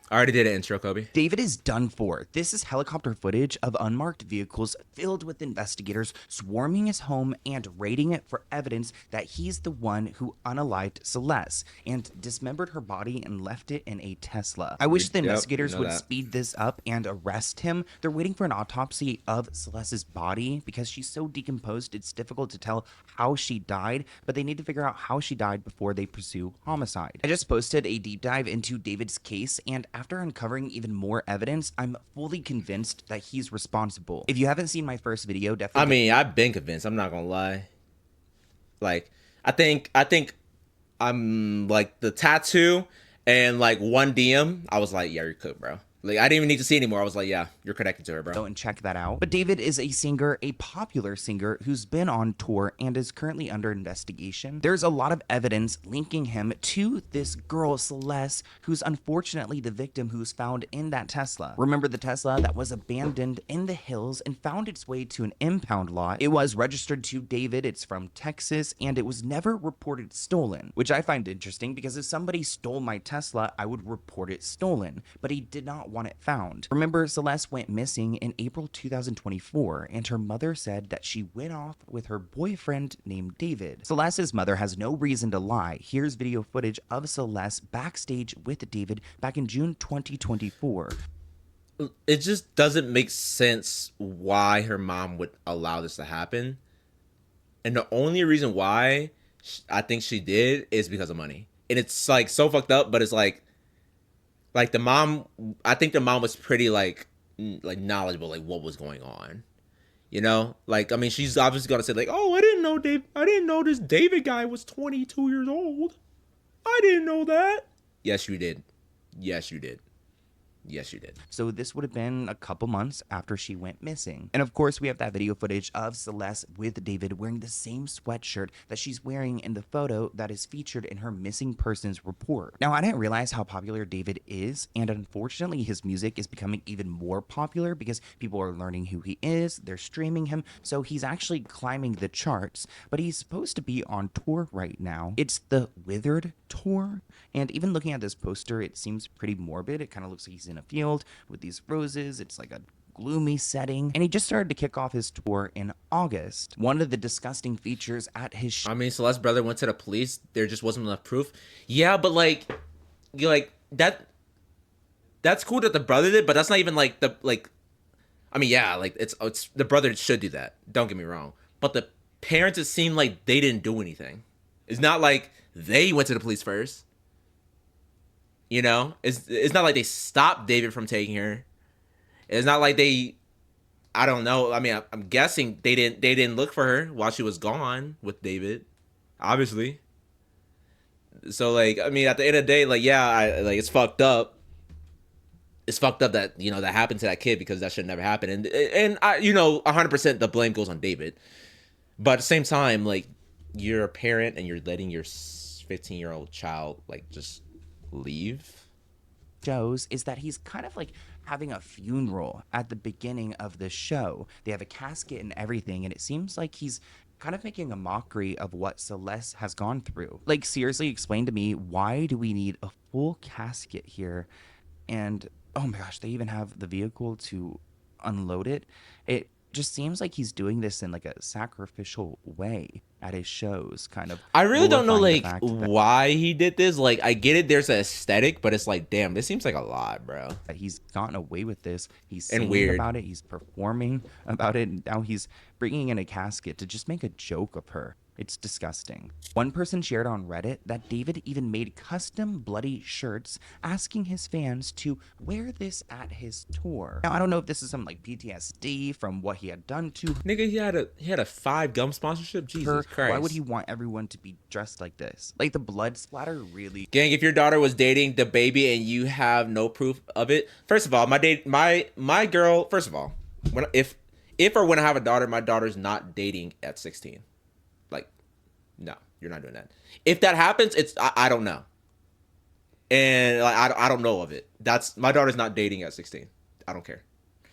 I already did an intro, Kobe. David is done for. This is helicopter footage of unmarked vehicles filled with investigators swarming his home and raiding it for evidence that he's the one who unalived Celeste and dismembered her body and left it in a Tesla. I wish the investigators would speed this up and arrest him. They're waiting for an autopsy of Celeste's body because she's so decomposed it's difficult to tell how she died, but they need to figure out how she died before they pursue homicide. I just posted a deep dive into David's case, and after uncovering even more evidence, I'm fully convinced that he's responsible. If you haven't seen my first video, definitely... I mean, I've been convinced. I'm not gonna lie. Like, I think I'm like the tattoo and like one DM. I was like, yeah, you're cooked, bro. Like, I didn't even need to see anymore. I was like, yeah, you're connected to her, bro. Go and check that out. But David is a singer, a popular singer who's been on tour and is currently under investigation. There's a lot of evidence linking him to this girl, Celeste, who's unfortunately the victim who's found in that Tesla. Remember the Tesla that was abandoned in the hills and found its way to an impound lot? It was registered to David. It's from Texas, and it was never reported stolen, which I find interesting because if somebody stole my Tesla, I would report it stolen, but he did not want it found. Remember, Celeste went missing in April 2024, and her mother said that she went off with her boyfriend named David. Celeste's mother has no reason to lie. Here's video footage of Celeste backstage with David back in June 2024. It just doesn't make sense why her mom would allow this to happen. And the only reason why I think she did is because of money. And it's like so fucked up, but it's like the mom, I think the mom was pretty like knowledgeable, like what was going on, you know? Like, I mean, she's obviously gonna say like, oh, I didn't know this David guy was 22 years old. I didn't know that. Yes, you did. Yes, you did. Yes, you did. So this would have been a couple months after she went missing. And of course, we have that video footage of Celeste with David wearing the same sweatshirt that she's wearing in the photo that is featured in her missing persons report. Now, I didn't realize how popular David is, and unfortunately, his music is becoming even more popular because people are learning who he is, they're streaming him, so he's actually climbing the charts, but he's supposed to be on tour right now. It's the Withered tour, and even looking at this poster, it seems pretty morbid. It kind of looks like he's in in a field with these roses. It's like a gloomy setting, and he just started to kick off his tour in August. One of the disgusting features at his I mean, Celeste's brother went to the police. There just wasn't enough proof. Yeah, but like, you like that. That's cool that the brother did, but that's not even like the like. I mean, yeah, like it's the brother should do that. Don't get me wrong, but the parents, it seemed like they didn't do anything. It's not like they went to the police first. You know, it's not like they stopped David from taking her. It's not like they, I don't know. I mean, I'm guessing they didn't look for her while she was gone with David, obviously. So like, I mean, at the end of the day, like, yeah, like it's fucked up. It's fucked up that, you know, that happened to that kid, because that should never happen. And I, you know, 100% the blame goes on David. But at the same time, like, you're a parent and you're letting your 15-year-old child like just leave. shows is that he's kind of like having a funeral at the beginning of the show. They have a casket and everything, and it seems like he's kind of making a mockery of what Celeste has gone through. Like, seriously, explain to me, why do we need a full casket here? And oh my gosh, they even have the vehicle to unload it. It just seems like he's doing this in like a sacrificial way at his shows, kind of. I really don't know glorifying like the fact that why he did this. Like, I get it, there's an aesthetic, but it's like, damn, this seems like a lot, bro. he's gotten away with this. He's And singing weird. about it. He's performing about it. And now he's bringing in a casket to just make a joke of her. It's disgusting. One person shared on Reddit that David even made custom bloody shirts asking his fans to wear this at his tour. Now, I don't know if this is some like PTSD from what he had done to Nigga, he had a 5 gum sponsorship. Jesus her. Christ. Why would he want everyone to be dressed like this? Like, the blood splatter really. Gang, if your daughter was dating the baby and you have no proof of it, first of all, my girl, first of all, when if or when I have a daughter, my daughter's not dating at 16. Like, no, you're not doing that. If that happens, I don't know. And like, I don't know of it. My daughter's not dating at 16. I don't care.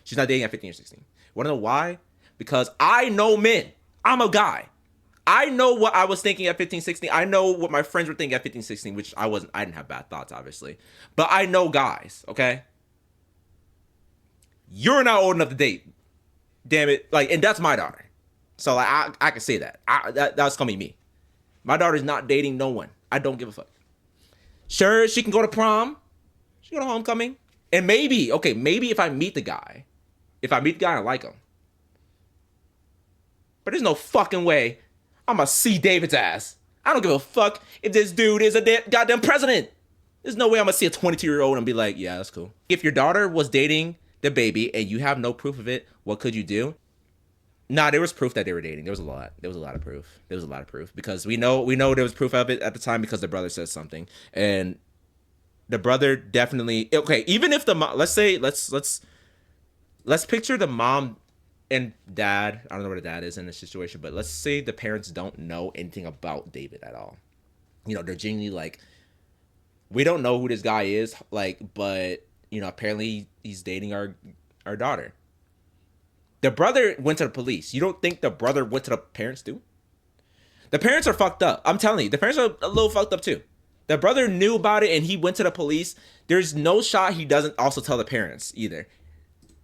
She's not dating at 15 or 16. Want to know why? Because I know men. I'm a guy. I know what I was thinking at 15, 16. I know what my friends were thinking at 15, 16, which I didn't have bad thoughts, obviously. But I know guys, okay? You're not old enough to date. Damn it. Like, and that's my daughter. So like, I can say that. That's gonna be me. My daughter's not dating no one. I don't give a fuck. Sure, she can go to prom. She can go to homecoming. And maybe if I meet the guy, and I like him. But there's no fucking way I'm gonna see David's ass. I don't give a fuck if this dude is a goddamn president. There's no way I'm gonna see a 22-year-old and be like, yeah, that's cool. If your daughter was dating the baby and you have no proof of it, what could you do? Nah, there was proof that they were dating. There was a lot of proof. Because we know there was proof of it at the time because the brother says something. And the brother definitely, okay, even if the mom, let's picture the mom and dad. I don't know where the dad is in this situation, but let's say the parents don't know anything about David at all. You know, they're genuinely like, we don't know who this guy is, like, but you know, apparently he's dating our daughter. The brother went to the police. You don't think the brother went to the parents too? The parents are fucked up. I'm telling you, the parents are a little fucked up too. The brother knew about it and he went to the police. There's no shot he doesn't also tell the parents either.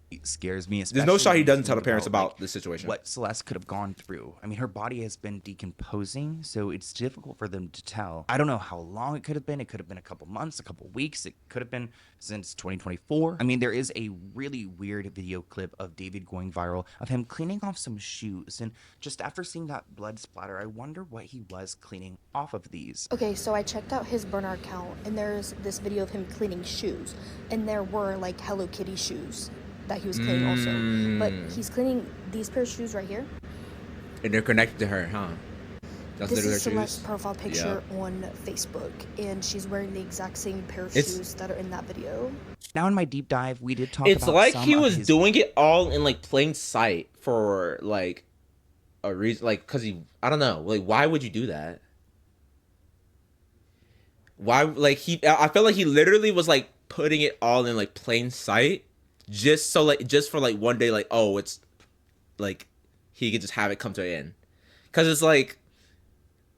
It scares me. There's no shot he doesn't tell the parents about the situation. What Celeste could have gone through. I mean, her body has been decomposing, so it's difficult for them to tell. I don't know how long it could have been. It could have been a couple months, a couple weeks. It could have been since 2024. I mean, there is a really weird video clip of David going viral of him cleaning off some shoes. And just after seeing that blood splatter, I wonder what he was cleaning off of these. Okay, so I checked out his burner account, and there's this video of him cleaning shoes. And there were, like, Hello Kitty shoes that he was cleaning also. But he's cleaning these pair of shoes right here. And they're connected to her, huh? That's This literally is her Celeste's shoes? profile picture on Facebook, and she's wearing the exact same pair of It's- shoes that are in that video. Now in my deep dive, we did talk It's about like some he of was his doing it all in like plain sight for like a reason, like because I don't know, like why would you do that? Why, like I felt like he literally was like putting it all in like plain sight, just for like one day, like, oh, it's like he could just have it come to an end, because it's like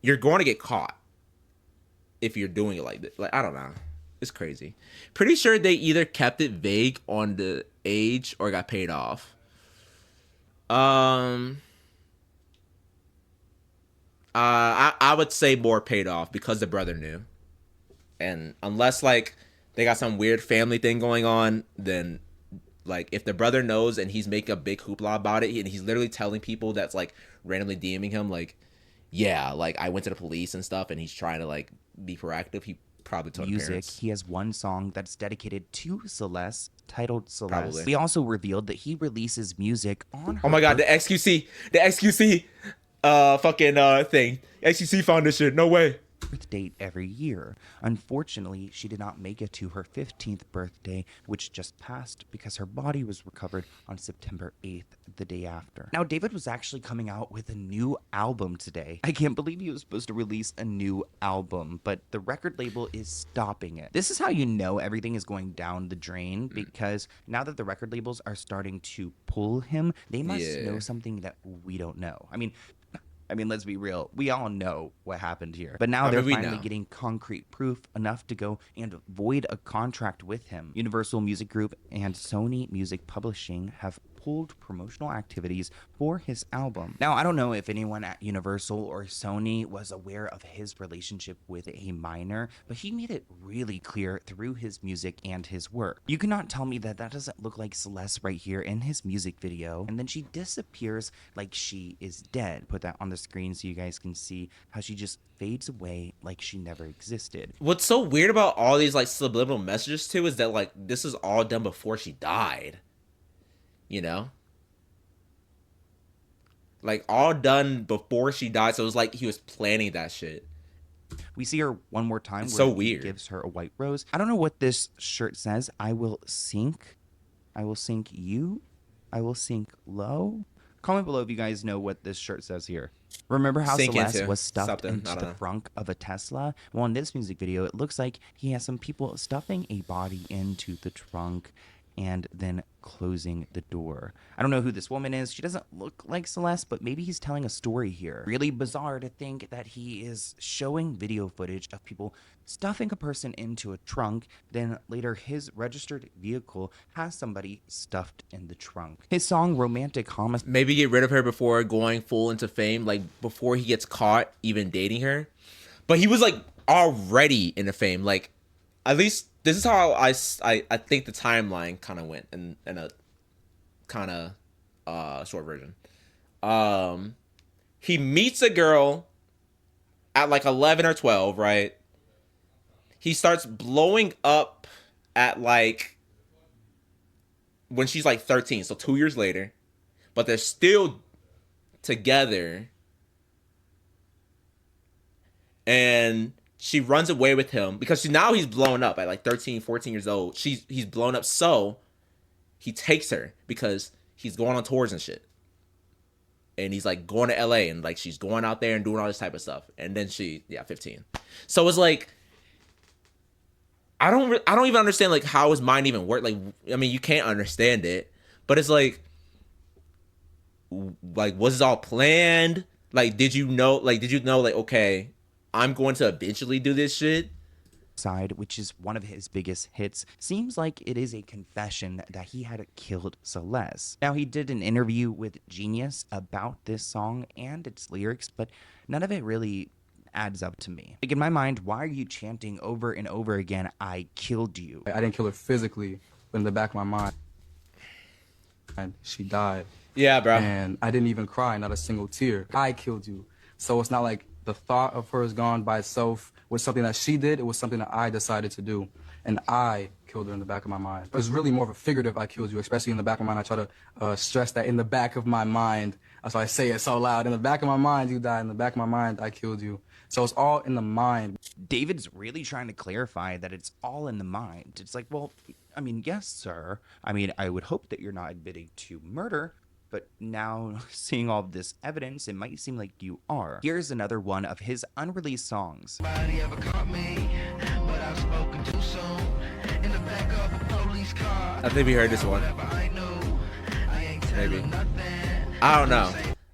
you're going to get caught if you're doing it like this. Like, I don't know. It's crazy. Pretty sure they either kept it vague on the age or got paid off. I would say more paid off because the brother knew. And unless like they got some weird family thing going on, then like if the brother knows and he's making a big hoopla about it and he's literally telling people that's like randomly DMing him like, yeah, like I went to the police and stuff, and he's trying to like be proactive, he probably told parents. He has one song that's dedicated to Celeste, titled Celeste. Probably. We also revealed that he releases music on her Oh my god, the XQC fucking thing. XQC found this shit. No way. birth date every year. Unfortunately, she did not make it to her 15th birthday, which just passed because her body was recovered on September 8th, the day after. Now, David was actually coming out with a new album today. I can't believe he was supposed to release a new album, but the record label is stopping it. This is how you know everything is going down the drain, because now that the record labels are starting to pull him, they must know something that we don't know. I mean, let's be real. We all know what happened here. But now they're finally getting concrete proof enough to go and void a contract with him. Universal Music Group and Sony Music Publishing have pulled promotional activities for his album. Now, I don't know if anyone at Universal or Sony was aware of his relationship with a minor, but he made it really clear through his music and his work. You cannot tell me that that doesn't look like Celeste right here in his music video, and then she disappears like she is dead. Put that on the screen so you guys can see how she just fades away like she never existed. What's so weird about all these like subliminal messages too is that like this is all done before she died. You know? Like all done before she died, so it was like he was planning that shit. We see her one more time. It's where so weird. He gives her a white rose. I don't know what this shirt says. I will sink you. I will sink low. Comment below if you guys know what this shirt says here. Remember how Celeste was stuffed into the trunk of a Tesla? Well, in this music video, it looks like he has some people stuffing a body into the trunk and then closing the door. I don't know who this woman is. She doesn't look like Celeste, but maybe he's telling a story here. Really bizarre to think that he is showing video footage of people stuffing a person into a trunk, then later his registered vehicle has somebody stuffed in the trunk. His song Romantic Homicide. Maybe get rid of her before going full into fame, like before he gets caught even dating her. But he was like already into fame, like at least this is how I think the timeline kind of went in a kind of short version. He meets a girl at like 11 or 12, right? He starts blowing up at like when she's like 13, so 2 years later, but they're still together. And she runs away with him because now he's blown up at like 13, 14 years old. He's blown up, so he takes her because he's going on tours and shit. And he's like going to LA and like she's going out there and doing all this type of stuff. And then 15. So it's like I don't even understand like how his mind even worked. Like, I mean, you can't understand it, but it's like was this all planned? Like, did you know like okay, I'm going to eventually do this shit? Side, which is one of his biggest hits, seems like it is a confession that he had killed Celeste. Now, he did an interview with Genius about this song and its lyrics, but none of it really adds up to me. Like, in my mind, why are you chanting over and over again, I killed you? I didn't kill her physically, but in the back of my mind, and she died. Yeah, bro. And I didn't even cry, not a single tear. I killed you. So it's not like the thought of her is gone by itself was something that she did. It was something that I decided to do. And I killed her in the back of my mind. It was really more of a figurative I killed you, especially in the back of my mind. I try to stress that in the back of my mind. That's why I say it so loud. In the back of my mind, you died. In the back of my mind, I killed you. So it's all in the mind. David's really trying to clarify that it's all in the mind. It's like, well, I mean, yes, sir. I mean, I would hope that you're not admitting to murder. But now, seeing all of this evidence, it might seem like you are. Here's another one of his unreleased songs. I think we heard this one. Maybe. I don't know.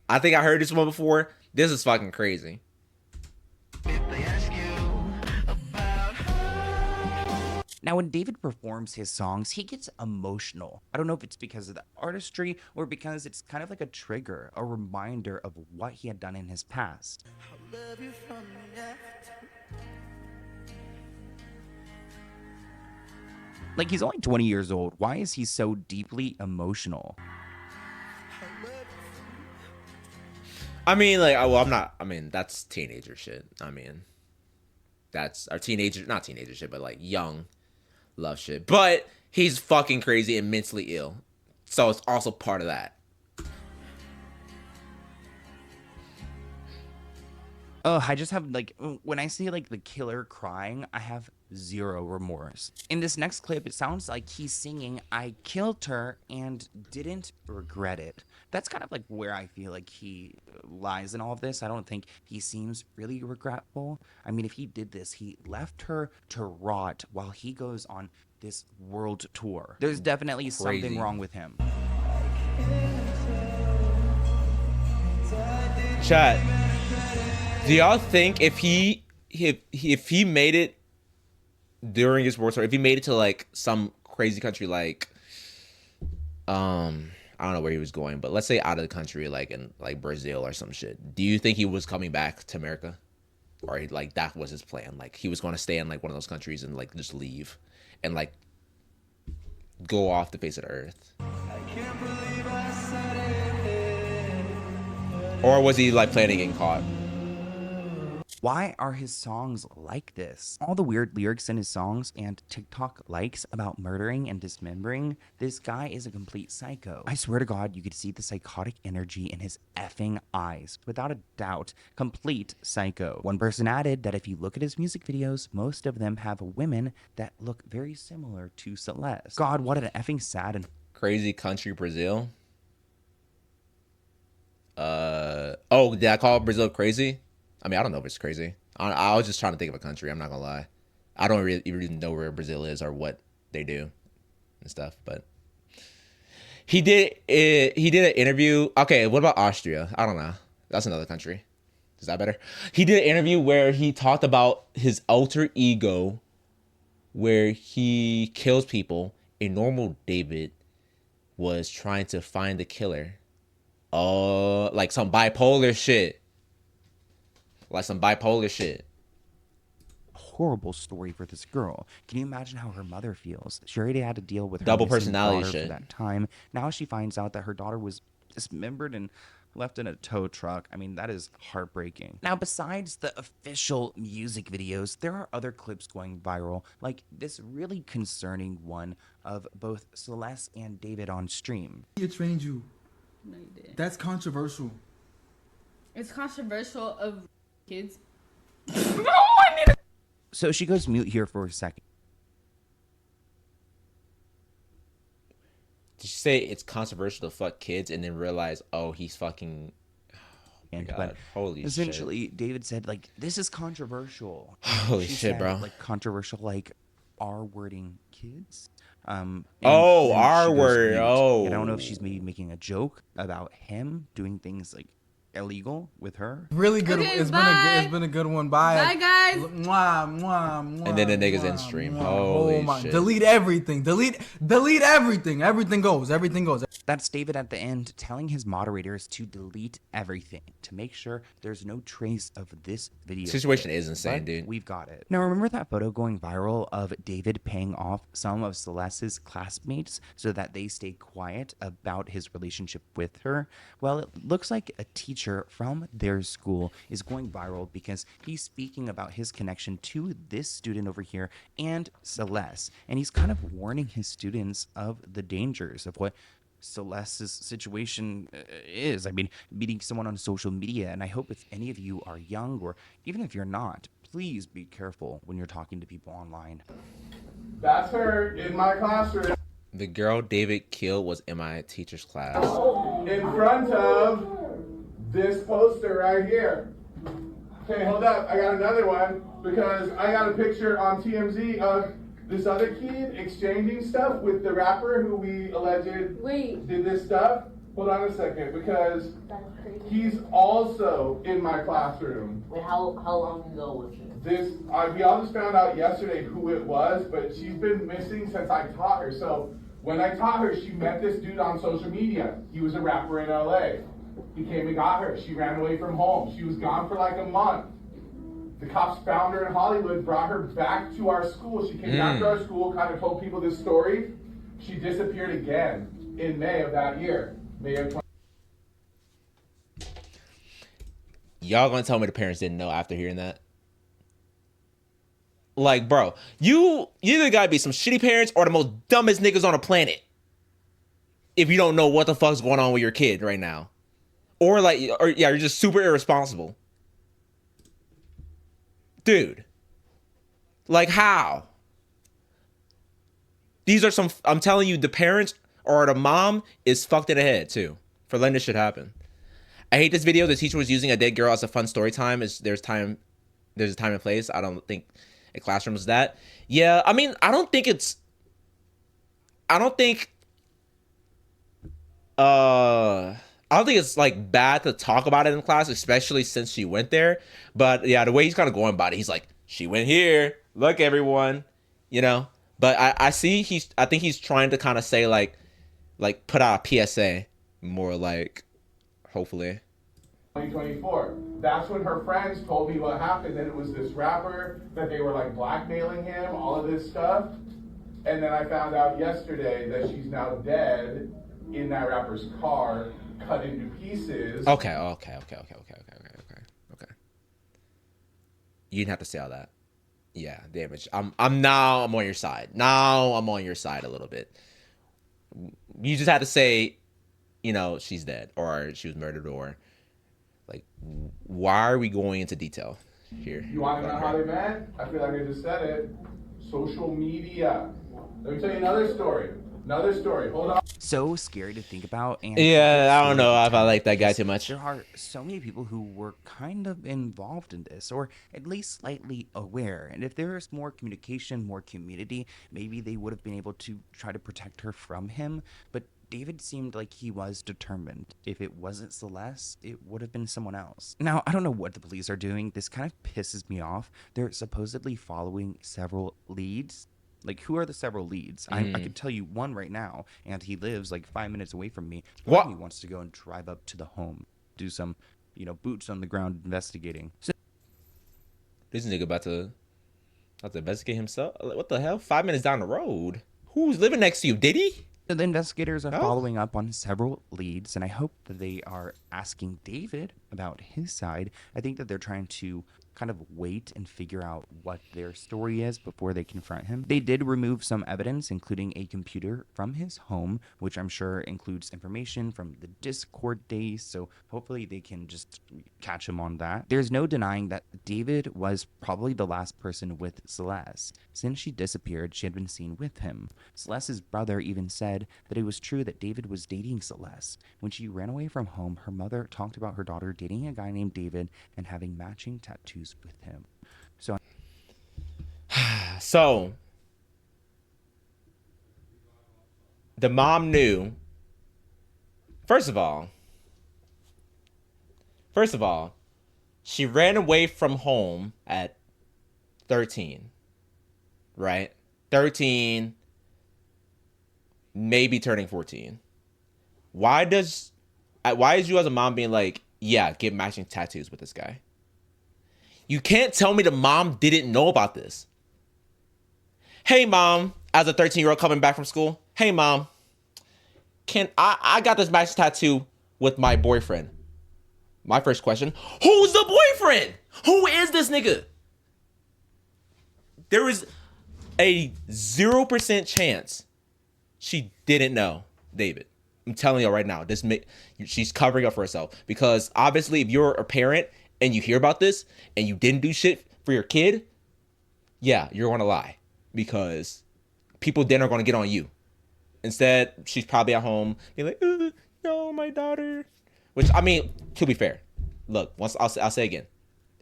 I think I heard this one before. This is fucking crazy. Now, when David performs his songs, he gets emotional. I don't know if it's because of the artistry or because it's kind of like a trigger, a reminder of what he had done in his past. Like, he's only 20 years old. Why is he so deeply emotional? I mean, like, well, I'm not. I mean, that's teenager shit. I mean, that's our teenager, not teenager shit, but like young love shit. But he's fucking crazy and mentally ill, so it's also part of that. Oh, I just have, like, when I see, like, the killer crying, I have zero remorse. In this next clip, it sounds like he's singing, "I killed her and didn't regret it." That's kind of like where I feel like he lies in all of this. I don't think he seems really regretful. I mean, if he did this, he left her to rot while he goes on this world tour. There's definitely something wrong with him. Chat. Do y'all think if he made it during his world tour, if he made it to like some crazy country like I don't know where he was going, but let's say out of the country, like in like Brazil or some shit, do you think he was coming back to America? Or like that was his plan? Like he was going to stay in like one of those countries and like just leave and like go off the face of the earth? Or was he like planning getting caught? Why are his songs like this? All the weird lyrics in his songs and TikTok likes about murdering and dismembering, this guy is a complete psycho. I swear to God, you could see the psychotic energy in his effing eyes. Without a doubt, complete psycho. One person added that if you look at his music videos, most of them have women that look very similar to Celeste. God, what an effing sad and crazy country, Brazil. Oh, did I call Brazil crazy? I mean, I don't know if it's crazy. I was just trying to think of a country. I'm not gonna lie. I don't really even know where Brazil is or what they do and stuff. But he did an interview. Okay, what about Austria? I don't know. That's another country. Is that better? He did an interview where he talked about his alter ego, where he kills people. A normal David was trying to find the killer. Oh, like some bipolar shit. Like some bipolar shit. Horrible story for this girl. Can you imagine how her mother feels? She already had to deal with her double missing personality daughter shit for that time. Now she finds out that her daughter was dismembered and left in a tow truck. I mean, that is heartbreaking. Now, besides the official music videos, there are other clips going viral, like this really concerning one of both Celeste and David on stream. He trained you. No, you didn't. That's controversial. It's controversial of kids. So she goes mute here for a second. Did she say it's controversial to fuck kids and then realize, oh, he's fucking... Oh but holy essentially, shit. David said, like, this is controversial. Holy she shit, said, bro. Like, controversial, like, R-wording kids. Oh, R-word. Oh. I don't know if she's maybe making a joke about him doing things, like, illegal with her. Really good. Okay, it's been a good one. Bye. Bye, guys. Mwah, mwah, mwah, And then the niggas mwah, in stream. mwah. Holy oh my! shit. Delete everything. Delete everything. Everything goes. Everything goes. That's David at the end telling his moderators to delete everything to make sure there's no trace of this video. Situation is insane, But dude. We've got it. Now, remember that photo going viral of David paying off some of Celeste's classmates so that they stay quiet about his relationship with her? Well, it looks like a teacher from their school is going viral because he's speaking about his connection to this student over here and Celeste. And he's kind of warning his students of the dangers of what Celeste's situation is. I mean, meeting someone on social media, and I hope if any of you are young or even if you're not, please be careful when you're talking to people online. That's her in my classroom. The girl David killed was in my teacher's class. In front of this poster right here. Okay, hold up. I got another one because I got a picture on TMZ of this other kid exchanging stuff with the rapper who we alleged did this stuff. Hold on a second, because he's also in my classroom. Wait, how long ago was this? We all just found out yesterday who it was, but she's been missing since I taught her. So when I taught her, she met this dude on social media. He was a rapper in LA. He came and got her. She ran away from home. She was gone for like a month. The cops found her in Hollywood, brought her back to our school. She came back to our school, kind of told people this story. She disappeared again in May of that year. May of 20. Y'all gonna tell me the parents didn't know after hearing that? Like, bro, you either gotta be some shitty parents or the most dumbest niggas on the planet if you don't know what the fuck's going on with your kid right now. Or you're just super irresponsible. Dude. Like, how? These are some, I'm telling you, the parents or the mom is fucked in the head, too, for letting this shit happen. I hate this video. The teacher was using a dead girl as a fun story time. There's a time and place. I don't think a classroom is that. Yeah, I mean, I don't think it's like bad to talk about it in class, especially since she went there. But yeah, the way he's kind of going about it, he's like, she went here. Look, everyone, you know. But I think he's trying to kind of say like put out a PSA more like, hopefully. 2024. That's when her friends told me what happened. That it was this rapper, that they were like blackmailing him, all of this stuff. And then I found out yesterday that she's now dead in that rapper's car, cut into pieces. Okay. You didn't have to say all that. Yeah, damage. I'm on your side. Now I'm on your side a little bit. You just had to say, you know, she's dead or she was murdered, or like, why are we going into detail here? You want to know how they met? I feel like I just said it. Social media. Let me tell you another story. Hold on. So scary to think about. And yeah, I don't know if I like that guy too much. There are so many people who were kind of involved in this, or at least slightly aware. And if there was more communication, more community, maybe they would have been able to try to protect her from him. But David seemed like he was determined. If it wasn't Celeste, it would have been someone else. Now, I don't know what the police are doing. This kind of pisses me off. They're supposedly following several leads. Like, who are the several leads? I could tell you one right now, and he lives like 5 minutes away from me. Part of me wants to go and drive up to the home, do some, boots on the ground investigating. So this nigga about to investigate himself? What the hell? 5 minutes down the road. Who's living next to you? Did he? The investigators are following up on several leads, and I hope that they are asking David about his side. I think that they're trying to kind of wait and figure out what their story is before they confront him. They did remove some evidence, including a computer from his home, which I'm sure includes information from the Discord days, so hopefully they can just catch him on that. There's no denying that David was probably the last person with Celeste. Since she disappeared, she had been seen with him. Celeste's brother even said that it was true that David was dating Celeste. When she ran away from home, her mother talked about her daughter dating a guy named David and having matching tattoos with him. So the mom knew. First of all, she ran away from home at 13, right? 13, maybe turning 14. Why is you as a mom being like, yeah, get matching tattoos with this guy? You can't tell me the mom didn't know about this. Hey, mom, as a 13-year-old coming back from school. Hey, mom, I got this matching tattoo with my boyfriend. My first question, who's the boyfriend? Who is this nigga? There is a 0% chance she didn't know David. I'm telling you right now, she's covering up for herself, because obviously if you're a parent and you hear about this and you didn't do shit for your kid, yeah, you're going to lie, because people then are going to get on you. Instead, she's probably at home being like, no, my daughter. Which, I mean, to be fair, look, I'll say again,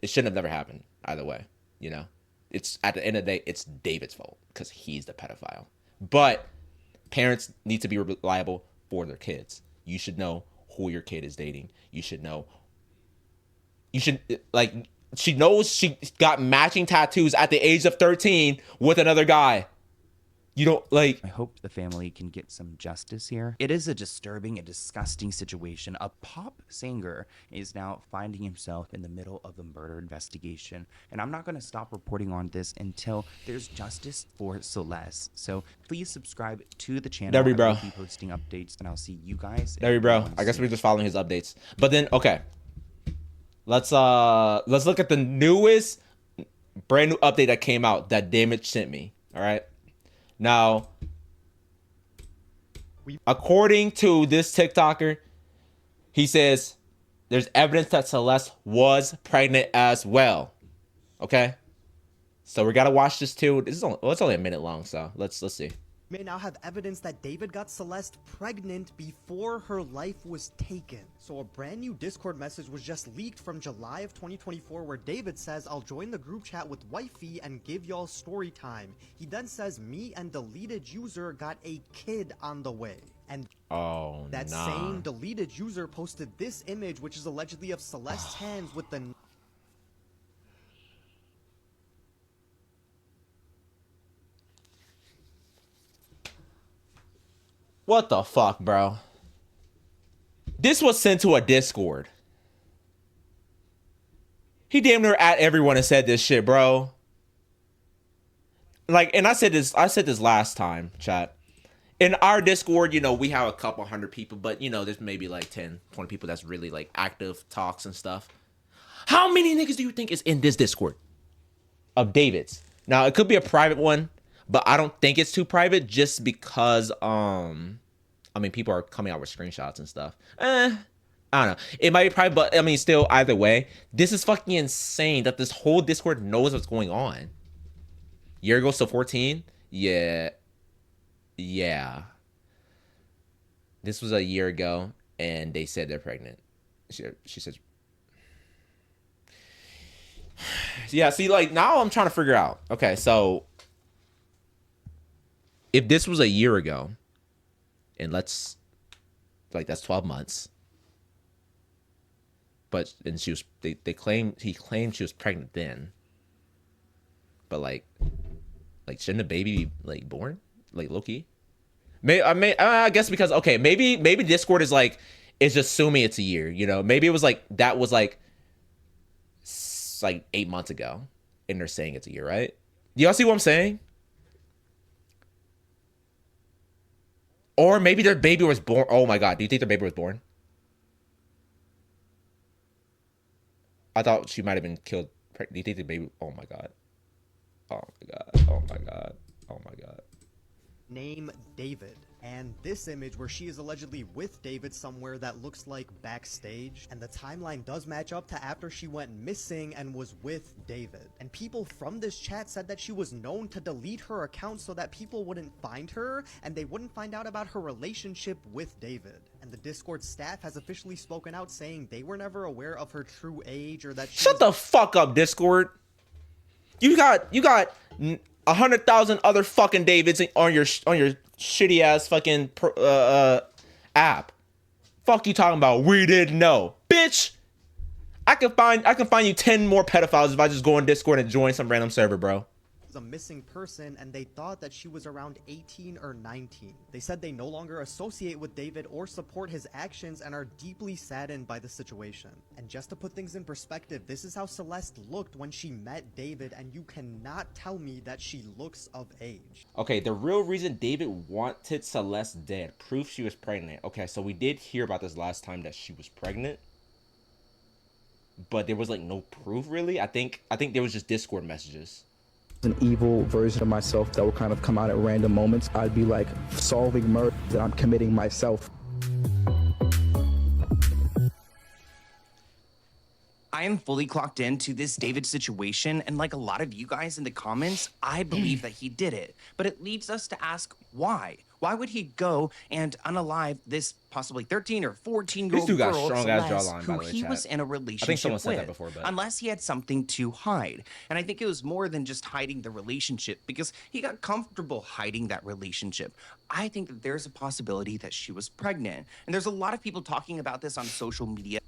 it shouldn't have never happened either way, you know? It's, at the end of the day, it's David's fault because he's the pedophile. But parents need to be reliable for their kids. You should know who your kid is dating. You should know. You should, like, she knows she got matching tattoos at the age of 13 with another guy. You don't, like... I hope the family can get some justice here. It is a disturbing and disgusting situation. A pop singer is now finding himself in the middle of a murder investigation. And I'm not going to stop reporting on this until there's justice for Celeste. So please subscribe to the channel. Derby, bro. I will be posting updates, and I'll see you guys. Derby, bro. I guess we're just following his updates. But then, okay. Let's look at the newest brand new update that came out that Damage sent me. All right. Now, according to this TikToker, he says there's evidence that Celeste was pregnant as well. Okay, so we gotta watch this too. This is only, well, it's only a minute long, so let's see. May now have evidence that David got Celeste pregnant before her life was taken. So a brand new Discord message was just leaked from July of 2024 where David says, "I'll join the group chat with wifey and give y'all story time." He then says, "Me and deleted user got a kid on the way." And that same deleted user posted this image, which is allegedly of Celeste's hands with the... What the fuck, bro? This was sent to a Discord. He damn near at everyone and said this shit, bro. Like, and I said this last time, chat. In our Discord, you know, we have a couple hundred people, but you know, there's maybe like 10, 20 people that's really like active talks and stuff. How many niggas do you think is in this Discord of David's? Now, it could be a private one, but I don't think it's too private just because, I mean, people are coming out with screenshots and stuff. I don't know. It might be private, but I mean, still, either way, this is fucking insane that this whole Discord knows what's going on. Year ago, so 14? Yeah. Yeah. This was a year ago, and they said they're pregnant. She says... Yeah, see, like, now I'm trying to figure out. Okay, so... if this was a year ago, and let's, like, that's 12 months, but, and she was, he claimed she was pregnant then, but like, shouldn't the baby be, like, born? Like, low-key? I guess because, okay, maybe Discord is, like, is just assuming it's a year, you know? Maybe it was, like, that was, like 8 months ago, and they're saying it's a year, right? Y'all see what I'm saying? Or maybe their baby was born. Oh my god, do you think their baby was born? I thought she might have been killed. Do you think the baby... Oh my god. Oh my god. Oh my god. Oh my god. Name David. And this image where she is allegedly with David somewhere that looks like backstage, and the timeline does match up to after she went missing and was with David. And people from this chat said that she was known to delete her account so that people wouldn't find her and they wouldn't find out about her relationship with David. And the Discord staff has officially spoken out saying they were never aware of her true age or that she Shut the fuck up, Discord. You got 100,000 other fucking Davids on your shitty ass fucking app. Fuck you talking about? We didn't know, bitch. I can find you 10 more pedophiles if I just go on Discord and join some random server, bro. a missing person and they thought that she was around 18 or 19. They said they no longer associate with David or support his actions and are deeply saddened by the situation. And just to put things in perspective, this is how Celeste looked when she met David, and you cannot tell me that she looks of age. Okay, the real reason David wanted Celeste dead, proof she was pregnant. Okay, so we did hear about this last time that she was pregnant, but there was like no proof really. I think there was just Discord messages. An evil version of myself that will kind of come out at random moments. I'd be like solving murder that I'm committing myself. I am fully clocked into this David situation, and like a lot of you guys in the comments, I believe that he did it. But it leads us to ask why. Why would he go and unalive this possibly 13 or 14-year-old This dude got girl, strong-ass Celeste, jawline, by who the way, he chat. was in a I think relationship someone said with, that before, but unless he had something to hide? And I think it was more than just hiding the relationship, because he got comfortable hiding that relationship. I think that there's a possibility that she was pregnant. And there's a lot of people talking about this on social media.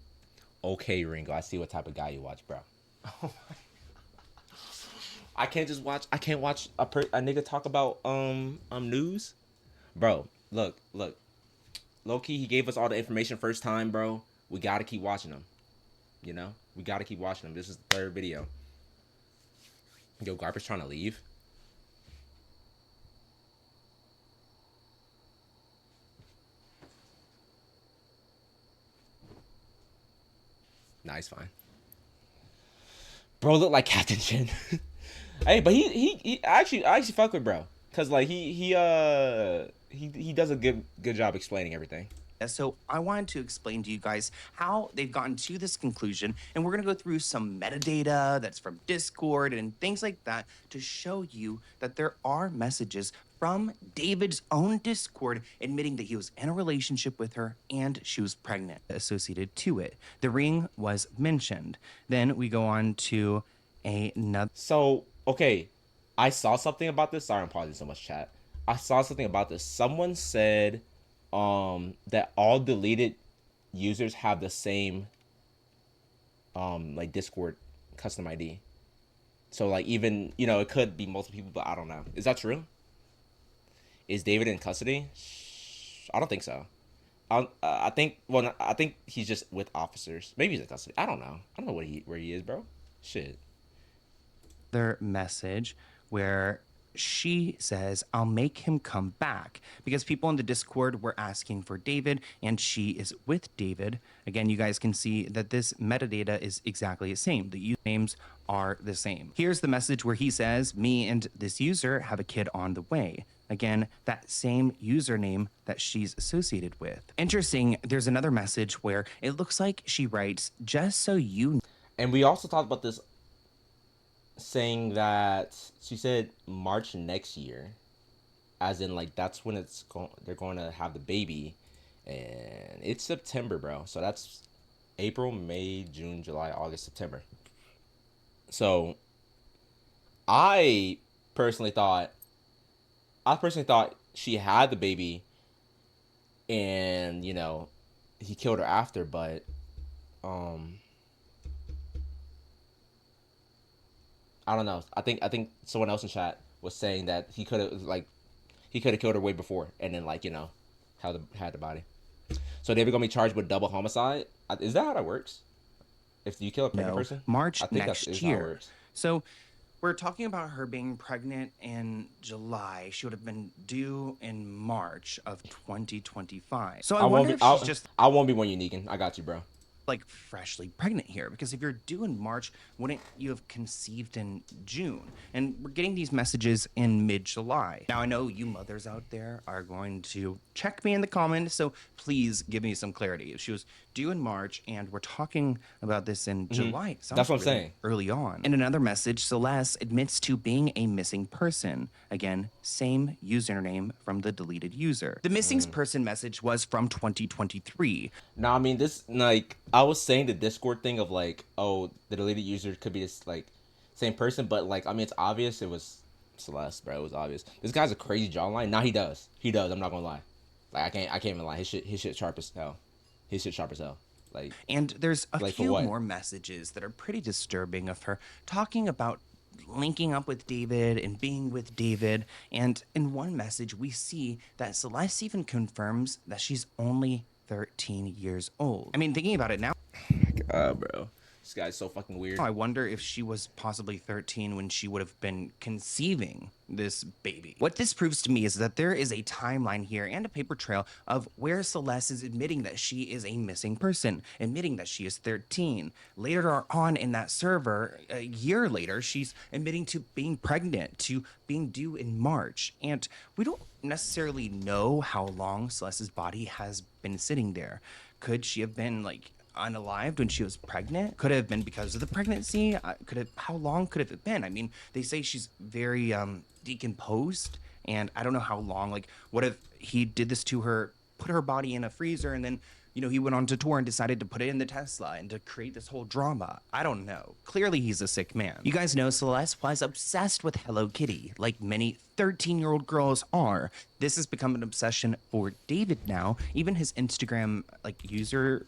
okay, Ringo, I see what type of guy you watch, bro. I can't watch a nigga talk about news, bro. Look, low-key, he gave us all the information first time, bro. We gotta keep watching him. You know, we gotta keep watching him. This is the 3rd video. Yo, Garper's trying to leave. Nah, he's fine. Bro look like Captain Chin. Hey, but he I actually fuck with bro, cause like he does a good job explaining everything. So I wanted to explain to you guys how they've gotten to this conclusion, and we're gonna go through some metadata that's from Discord and things like that to show you that there are messages from David's own Discord admitting that he was in a relationship with her and she was pregnant associated to it. The ring was mentioned. Then we go on to another. So, okay, I saw something about this. Sorry, I'm pausing so much, chat. I saw something about this. Someone said that all deleted users have the same like Discord custom ID. So like, even, you know, it could be multiple people, but I don't know. Is that true? Is David in custody? I don't think so. I think he's just with officers. Maybe he's in custody. I don't know. I don't know where he is, bro. Shit. Their message where she says, I'll make him come back, because people in the Discord were asking for David and she is with David. Again, you guys can see that this metadata is exactly the same. The usernames are the same. Here's the message where he says, me and this user have a kid on the way. Again, that same username that she's associated with. Interesting, there's another message where it looks like she writes, just so you know. And we also talked about this, saying that she said March next year, as in like that's when they're going to have the baby, and it's September, bro. So that's April, May, June, July, August, September. So I personally thought she had the baby, and you know, he killed her after, but I don't know. I think someone else in chat was saying that he could have killed her way before, and then like, you know, had the body. So they're gonna be charged with double homicide. Is that how that works? If you kill a pregnant person, March I think next that's how it year. works. So we're talking about her being pregnant in July. She would have been due in March of 2025. So I wonder if she's just I won't be one Negan. I got you, bro. Like freshly pregnant here, because if you're due in March, wouldn't you have conceived in June? And we're getting these messages in mid-July. Now I know you mothers out there are going to check me in the comments, so please give me some clarity. If she was due in March and we're talking about this in July, it sounds That's what I'm really saying. early on. In another message, Celeste admits to being a missing person. Again, same username from the deleted user. The missing person message was from 2023. Now, I mean, this, like, I was saying the Discord thing of like, oh, the deleted user could be this like same person, but like, I mean, it's obvious it was Celeste, bro. It was obvious. This guy's a crazy jawline. Now he does. I'm not gonna lie. Like, I can't even lie. His shit sharp as hell. His shit sharp as hell. Like, and there's a like, few more messages that are pretty disturbing of her talking about linking up with David and being with David. And in one message, we see that Celeste even confirms that she's only 13 years old. I mean, thinking about it now. God, bro. This guy's so fucking weird. I wonder if she was possibly 13 when she would have been conceiving this baby. What this proves to me is that there is a timeline here and a paper trail of where Celeste is admitting that she is a missing person, admitting that she is 13. Later on in that server, a year later, she's admitting to being pregnant, to being due in March. And we don't necessarily know how long Celeste's body has been sitting there. Could she have been like unalived when she was pregnant? Could have been because of the pregnancy. How long could have it been? I mean, they say she's very decomposed And I don't know how long. Like, what if he did this to her, put her body in a freezer, and then, you know, he went on to tour and decided to put it in the Tesla and to create this whole drama? I don't know. Clearly, he's a sick man. You guys know Celeste was obsessed with Hello Kitty, like many 13-year-old girls are. This has become an obsession for David now. Even his Instagram user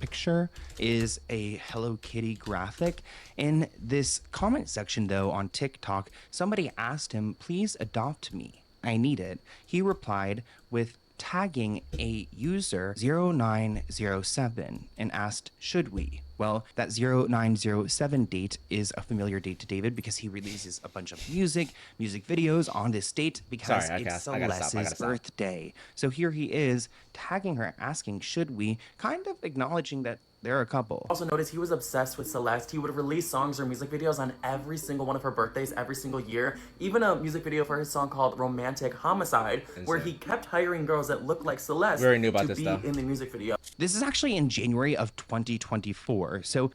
picture is a Hello Kitty graphic. In this comment section though on TikTok, somebody asked him, "Please adopt me. I need it." He replied with tagging a user 0907 and asked, "Should we?" Well, that 0907 date is a familiar date to David because he releases a bunch of music videos on this date because it's Celeste's birthday. So here he is tagging her, asking, "Should we?" Kind of acknowledging that they're a couple. Also noticed he was obsessed with Celeste. He would release songs or music videos on every single one of her birthdays every single year. Even a music video for his song called Romantic Homicide, where he kept hiring girls that looked like Celeste in the music video. This is actually in January of 2024. So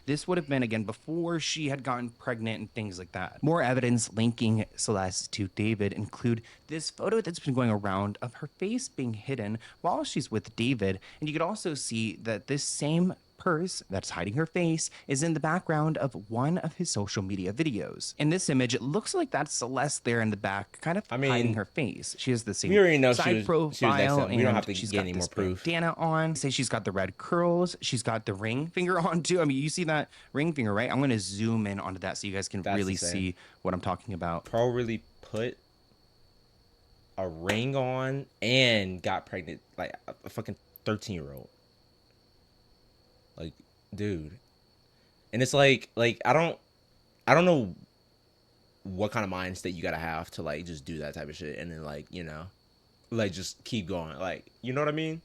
this would have been, again, before she had gotten pregnant and things like that. More evidence linking Celeste to David include this photo that's been going around of her face being hidden while she's with David. And you could also see that this same purse that's hiding her face is in the background of one of his social media videos. In this image, it looks like that's Celeste there in the back, kind of hiding her face. She has the same we already know side profile, and we don't have to she's get got any this more proof. bandana on. Say she's got the red curls. She's got the ring finger on too. I mean, you see that ring finger, right? I'm gonna zoom in onto that so you guys can really see what I'm talking about. Pro really put a ring on and got pregnant like a fucking 13-year-old. Like, dude. And it's like I don't know what kind of mind state you gotta have to like just do that type of shit and then like, you know, like just keep going. Like, you know what I mean?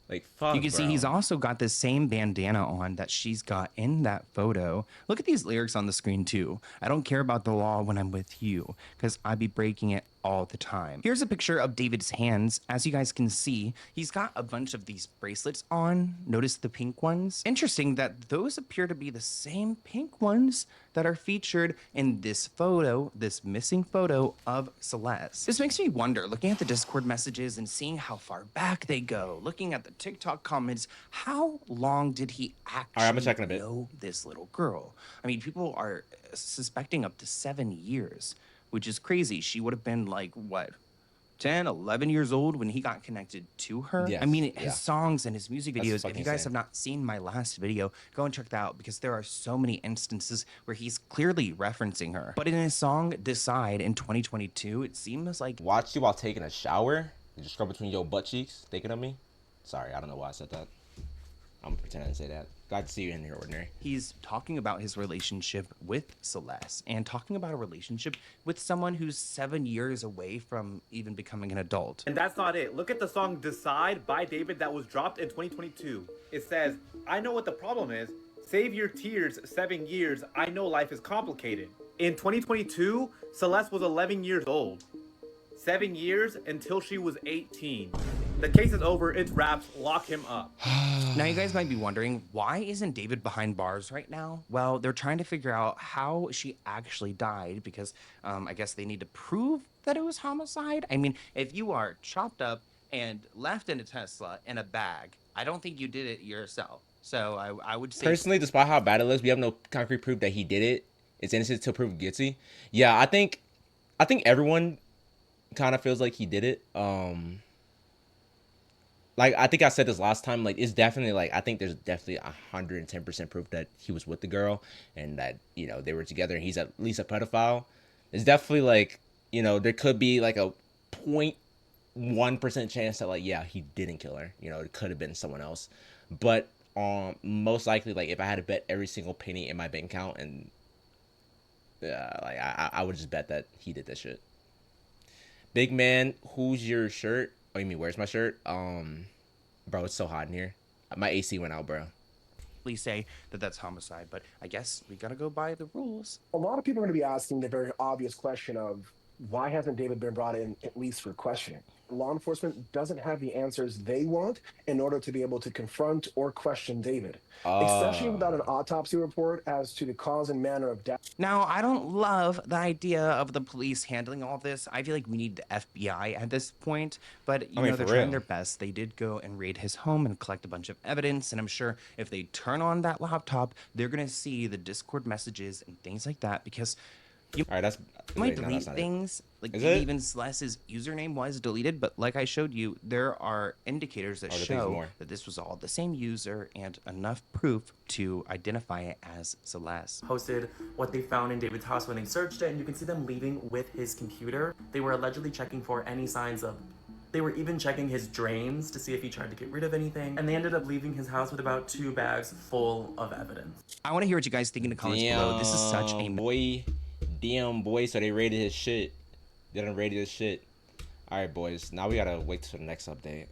Like, fuck, you can see he's also got the same bandana on that she's got in that photo. Look at these lyrics on the screen too. "I don't care about the law when I'm with you, because I be breaking it all the time." Here's a picture of David's hands. As you guys can see, he's got a bunch of these bracelets on. Notice the pink ones. Interesting that those appear to be the same pink ones that are featured in this photo, this missing photo of Celeste. This makes me wonder, looking at the Discord messages and seeing how far back they go, looking at the TikTok comments, how long did he actually know this little girl? I mean, people are suspecting up to 7 years, which is crazy. She would have been like, what, 10, 11 years old when he got connected to her? Yes, I mean, his songs and his music videos, if you guys insane. have not seen my last video, go and check that out because there are so many instances where he's clearly referencing her. But in his song Decide in 2022, it seems like... Watch you while taking a shower. You just scrub between your butt cheeks, thinking of me. Sorry, I don't know why I said that. I'm pretending to say that. Glad to see you in here, Ordinary. He's talking about his relationship with Celeste and talking about a relationship with someone who's 7 years away from even becoming an adult. And that's not it. Look at the song Decide by David that was dropped in 2022. It says, "I know what the problem is. Save your tears, 7 years. I know life is complicated." In 2022, Celeste was 11 years old. 7 years until she was 18. The case is over. It's wraps. Lock him up. Now you guys might be wondering, why isn't David behind bars right now? Well, they're trying to figure out how she actually died because I guess they need to prove that it was homicide. I mean, if you are chopped up and left in a Tesla in a bag, I don't think you did it yourself. So I would say... Personally, despite how bad it looks, we have no concrete proof that he did it. It's innocent till proven guilty. Yeah, I think everyone kind of feels like he did it. Like, I think I said this last time, like, it's definitely, like, I think there's definitely 110% proof that he was with the girl and that, you know, they were together and he's at least a pedophile. It's definitely, like, you know, there could be, like, a 0.1% chance that, like, yeah, he didn't kill her. You know, it could have been someone else. But most likely, like, if I had to bet every single penny in my bank account and, like, I would just bet that he did this shit. Big man, who's your shirt? Oh, you mean where's my shirt? Bro, it's so hot in here. My AC went out, bro. Say that that's homicide, but I guess we gotta go by the rules. A lot of people are going to be asking the very obvious question of, Why hasn't David been brought in at least for questioning? Law enforcement doesn't have the answers they want in order to be able to confront or question David, especially without an autopsy report as to the cause and manner of death. Now, I don't love the idea of the police handling all this. I feel like we need the FBI at this point, but you know, they're trying their best. They did go and raid his home and collect a bunch of evidence, and I'm sure if they turn on that laptop, they're gonna see the Discord messages and things like that, because you might delete things. Like maybe even Celeste's username was deleted, but like I showed you, there are indicators that show that this was all the same user and enough proof to identify it as Celeste. Posted what they found in David's house when they searched it, and you can see them leaving with his computer. They were allegedly checking for any signs of They were even checking his drains to see if he tried to get rid of anything, and they ended up leaving his house with about 2 bags full of evidence. I want to hear what you guys think in the comments below. This is such a boy. Damn, boy. So they raided his shit. They done raided his shit. All right, boys. Now we gotta wait till the next update.